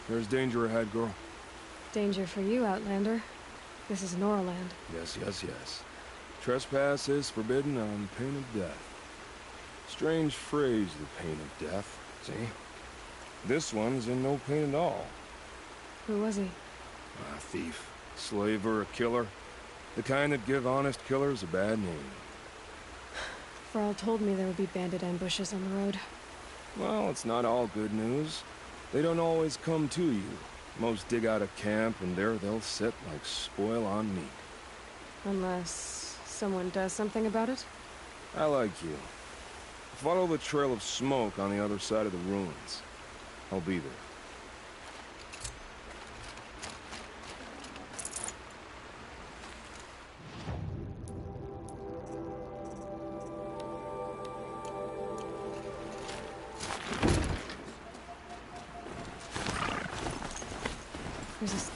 There's danger ahead, girl. Danger for you, Outlander. This is Norland. Yes, yes, yes. Trespass is forbidden on pain of death. Strange phrase, the pain of death. See? This one's in no pain at all. Who was he? A thief, slaver, a killer. The kind that give honest killers a bad name. Frall told me there would be bandit ambushes on the road. Well, it's not all good news. They don't always come to you. Most dig out of camp, and there they'll sit like spoil on meat. Unless someone does something about it? I like you. Follow the trail of smoke on the other side of the ruins. I'll be there.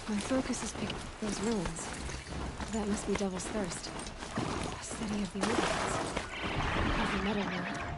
My focus is picking those ruins. That must be Devil's Thirst. A city of the old ones. Heavy metal there.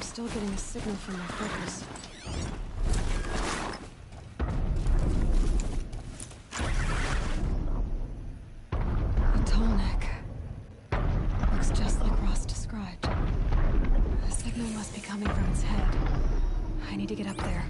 Still getting a signal from my focus. A tall neck. Looks just like Ross described. The signal must be coming from its head. I need to get up there.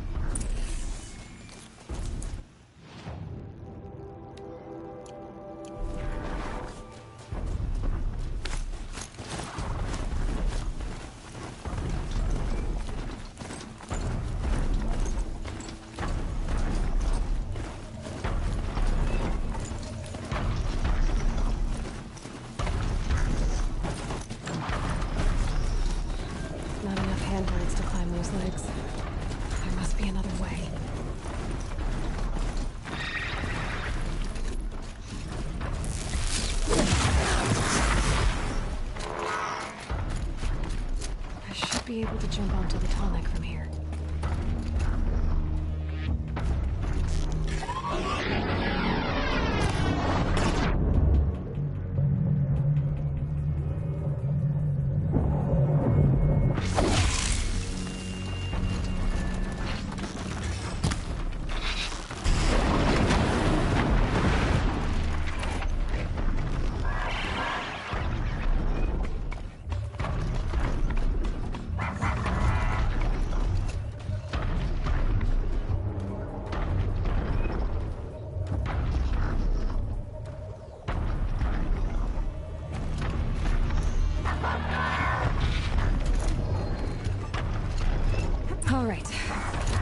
Be able to jump onto the tall neck from here.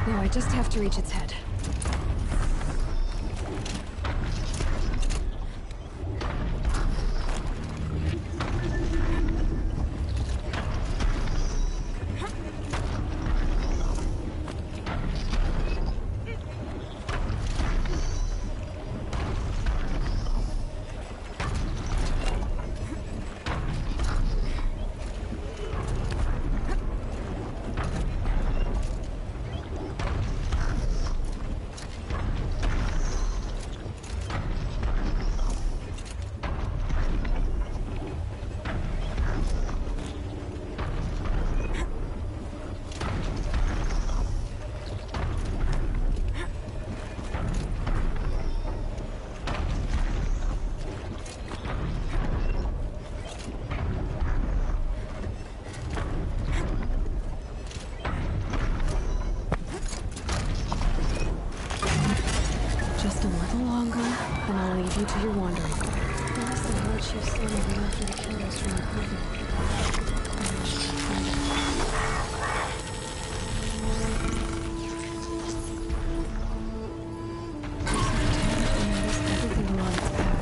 Now I just have to reach its head. Just a little longer, then I'll leave you to your wandering. What is the Lord Chief Sona went after the killers from the prison? I wish I could find it. Everything along its path.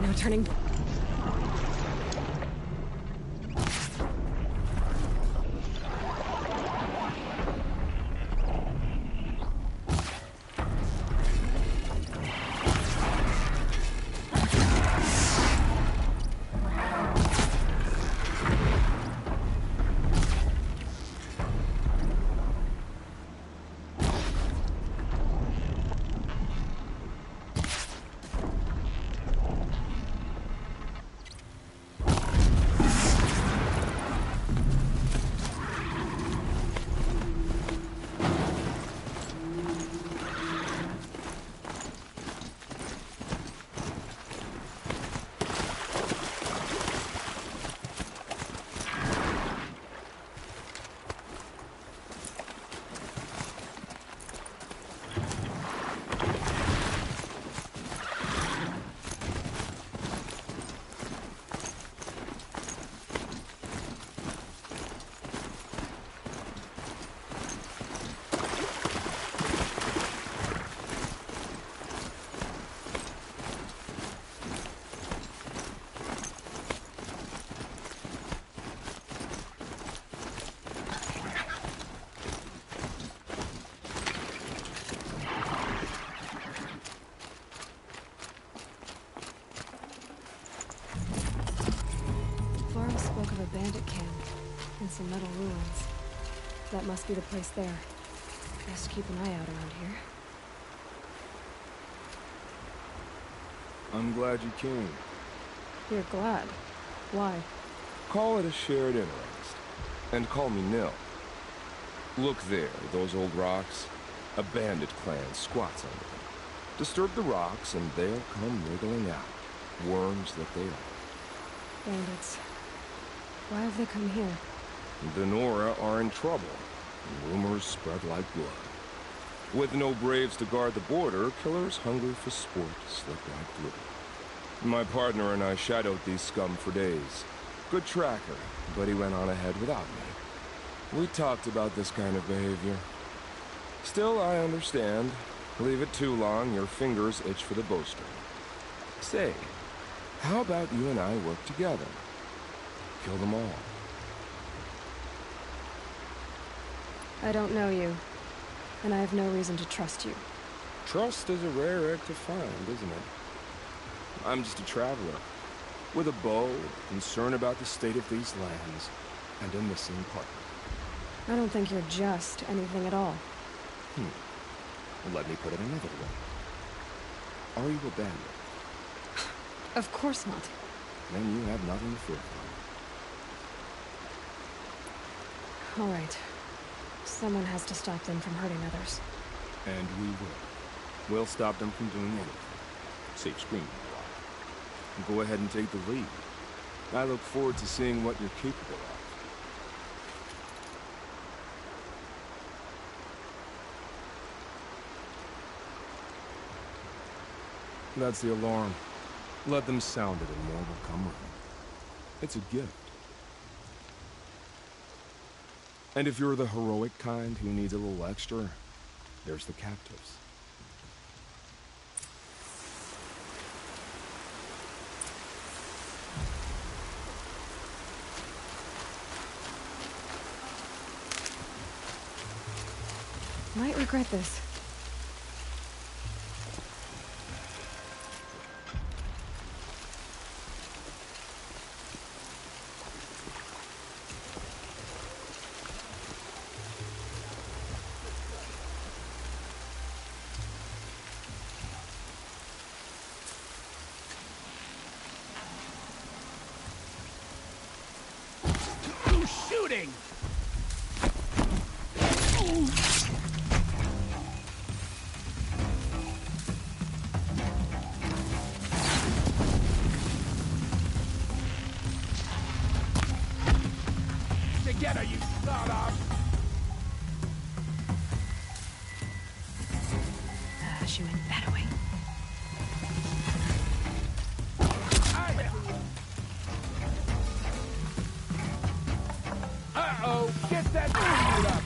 No turning. Bandit camp and some metal ruins. That must be the place there. Best keep an eye out around here. I'm glad you came. You're glad? Why? Call it a shared interest. And call me Nil. Look there, those old rocks. A bandit clan squats under them. Disturb the rocks and they'll come wriggling out. Worms that they are. Bandits. Why have they come here? The Nora are in trouble. Rumors spread like blood. With no braves to guard the border, killers hungry for sport slip right through. My partner and I shadowed these scum for days. Good tracker, but he went on ahead without me. We talked about this kind of behavior. Still, I understand. Leave it too long, your fingers itch for the bowstring. Say, how about you and I work together? Kill them all. I don't know you, and I have no reason to trust you. Trust is a rare egg to find, isn't it? I'm just a traveler, with a bow, concern about the state of these lands, and a missing partner. I don't think you're just anything at all. Well, let me put it another way. Are you a bandit? Of course not. Then you have nothing to fear from. All right. Someone has to stop them from hurting others. And we will. We'll stop them from doing anything. Save screaming a lot. And go ahead and take the lead. I look forward to seeing what you're capable of. That's the alarm. Let them sound it and more will come running. It's a gift. And if you're the heroic kind who needs a little extra, there's the captives. Might regret this. Shooting! Together, you sawed-off! She went that way. Uh-oh! Get that dude up!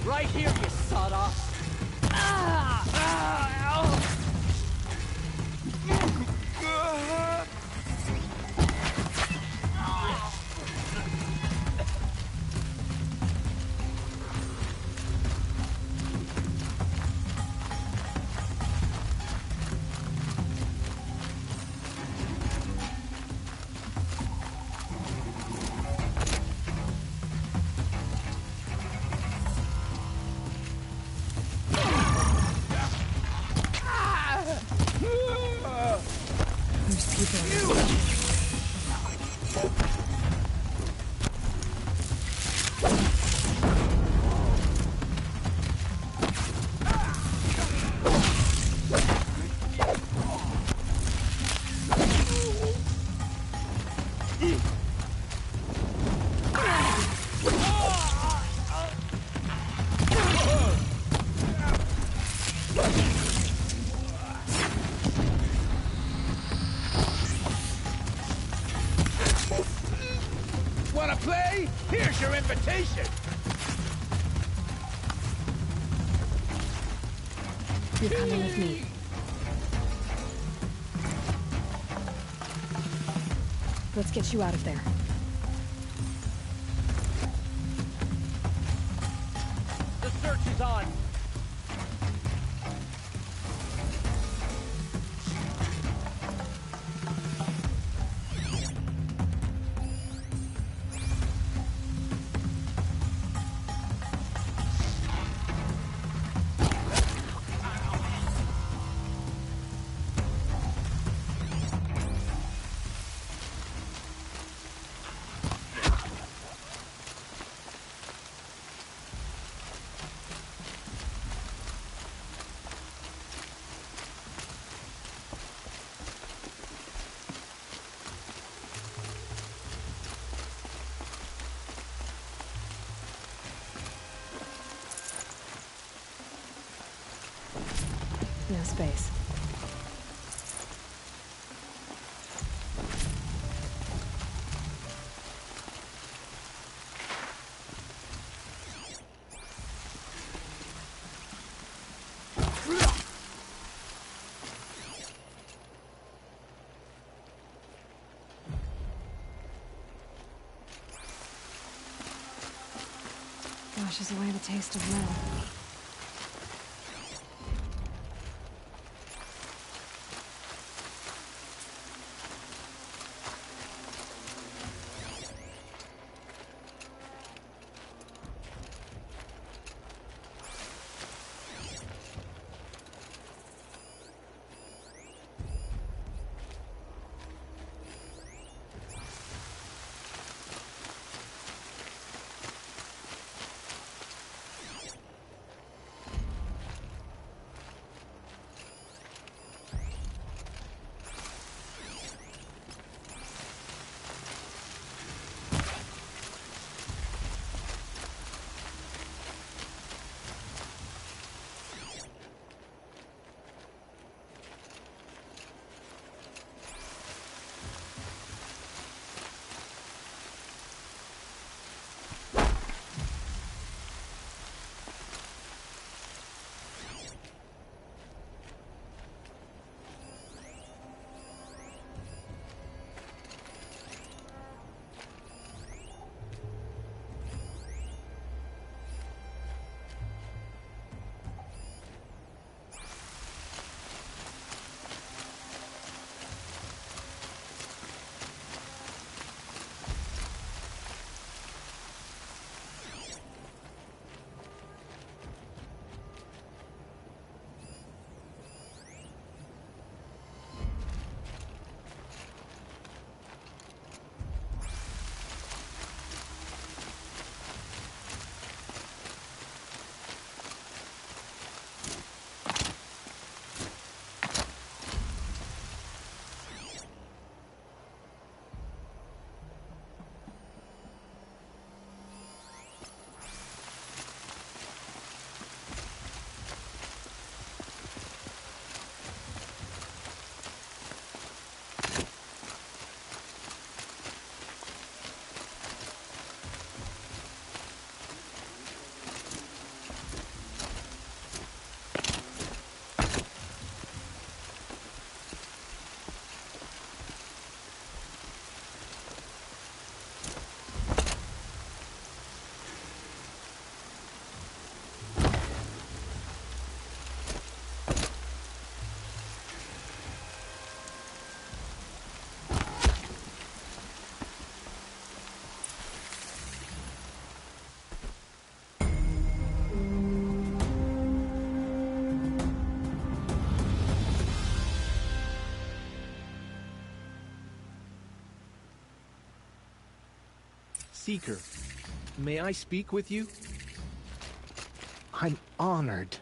Right here, you sawed-off! Wanna play? Here's your invitation! You're coming with me. Let's get you out of there. The search is on! No space. Washes away the taste of metal. Seeker, may I speak with you? I'm honored.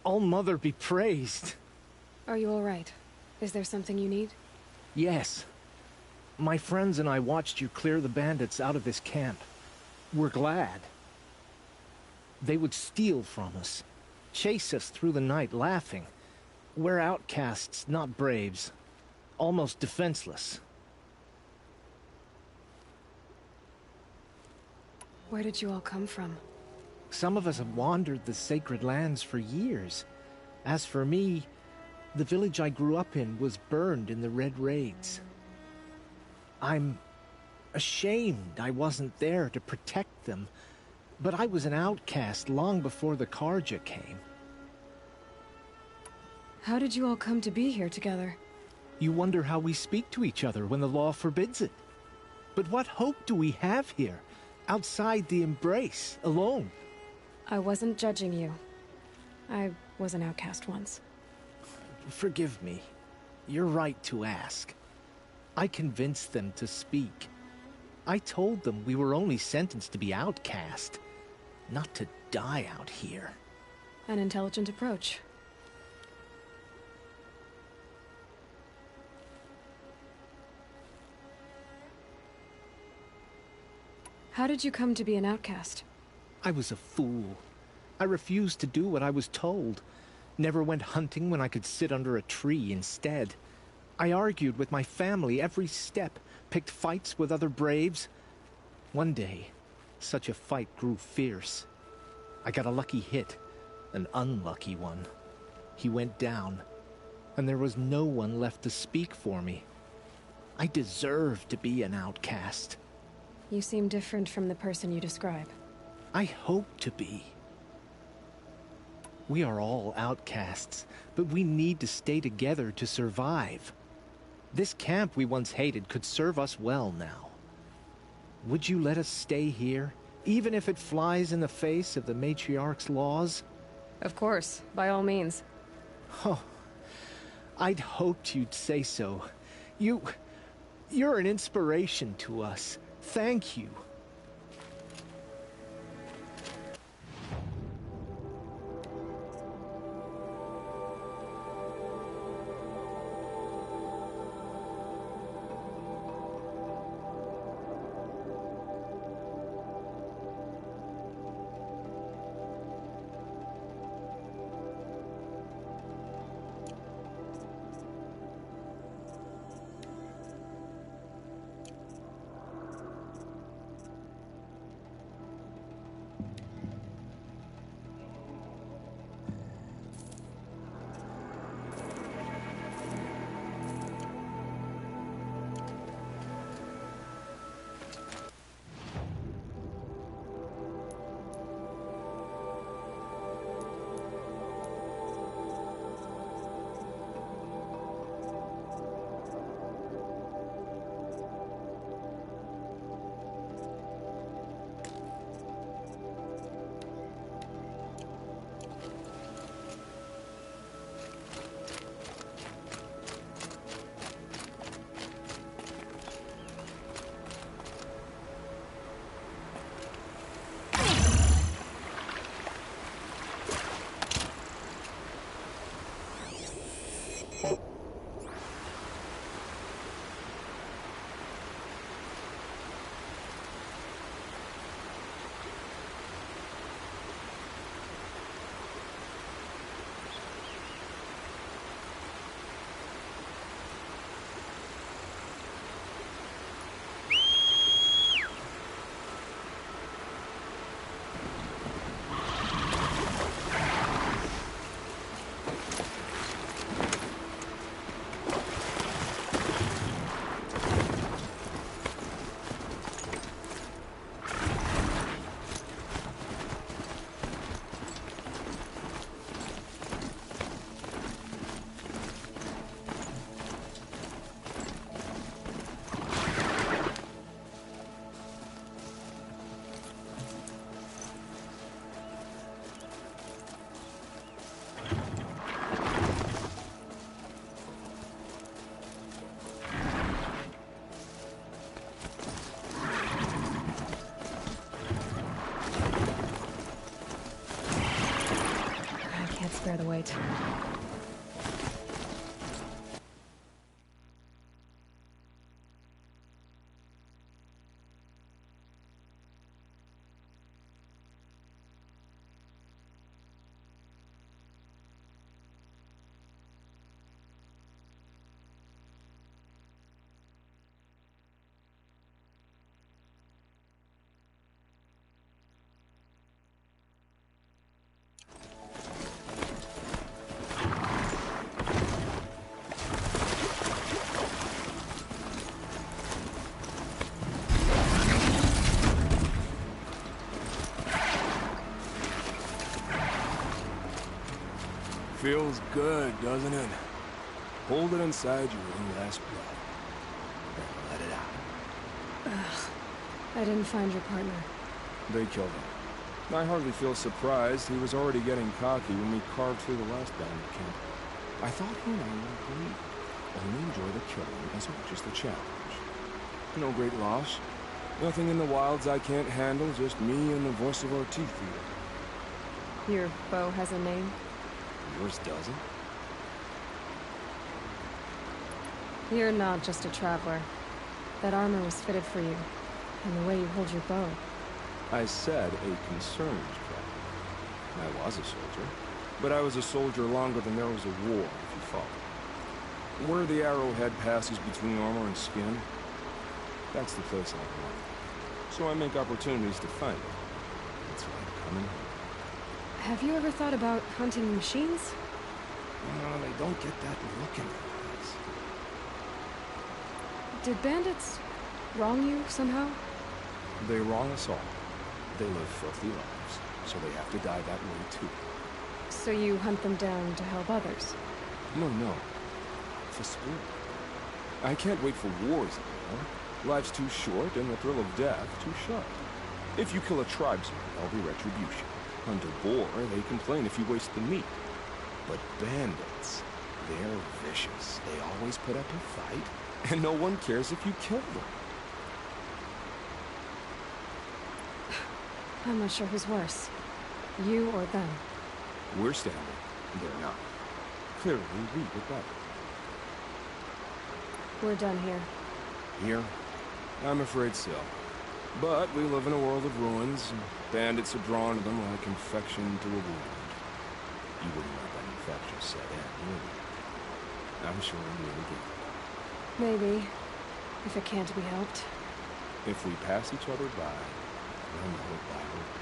All-Mother be praised. Are you all right? Is there something you need? Yes. My friends and I watched you clear the bandits out of this camp. We're glad. They would steal from us, chase us through the night laughing. We're outcasts, not braves. Almost defenseless. Where did you all come from? Some of us have wandered the sacred lands for years. As for me, the village I grew up in was burned in the Red Raids. I'm ashamed I wasn't there to protect them, but I was an outcast long before the Karja came. How did you all come to be here together? You wonder how we speak to each other when the law forbids it. But what hope do we have here, outside the embrace, alone? I wasn't judging you. I was an outcast once. Forgive me. You're right to ask. I convinced them to speak. I told them we were only sentenced to be outcast, not to die out here. An intelligent approach. How did you come to be an outcast? I was a fool. I refused to do what I was told. Never went hunting when I could sit under a tree instead. I argued with my family every step, picked fights with other braves. One day, such a fight grew fierce. I got a lucky hit, an unlucky one. He went down, and there was no one left to speak for me. I deserved to be an outcast. You seem different from the person you describe. I hope to be. We are all outcasts, but we need to stay together to survive. This camp we once hated could serve us well now. Would you let us stay here, even if it flies in the face of the Matriarch's laws? Of course, by all means. Oh, I'd hoped you'd say so. You're an inspiration to us. Thank you. Bear the weight. Feels good, doesn't it? Hold it inside you one last breath. Then let it out. Ugh. I didn't find your partner. They killed him. I hardly feel surprised. He was already getting cocky when we carved through the last bandit camp. I thought he and I would agree. Only enjoy the killing as much as the challenge. No great loss. Nothing in the wilds I can't handle, just me and the voice of our teeth eater. Your bow has a name? Yours doesn't? You're not just a traveler. That armor was fitted for you, and the way you hold your bow. I said a concerned traveler. I was a soldier. But I was a soldier longer than there was a war, if you follow. Where the arrowhead passes between armor and skin, that's the place I belong. So I make opportunities to find it. That's why I'm coming home. Have you ever thought about hunting machines? No, they don't get that look in their eyes. Did bandits wrong you somehow? They wrong us all. They live filthy lives, so they have to die that way too. So you hunt them down to help others? No. For sport. I can't wait for wars anymore. Life's too short, and the thrill of death too sharp. If you kill a tribesman, there'll be retribution. Under boar, they complain if you waste the meat. But bandits, they're vicious. They always put up a fight, and no one cares if you kill them. I'm not sure who's worse. You or them. We're standing. They're not. Clearly, we were better. We're done here. Here? I'm afraid so. But we live in a world of ruins, and bandits are drawn to them like infection to a wound. You wouldn't let that infection set in, would you? I'm sure we'll meet again. Maybe. If it can't be helped. If we pass each other by, we'll know it by our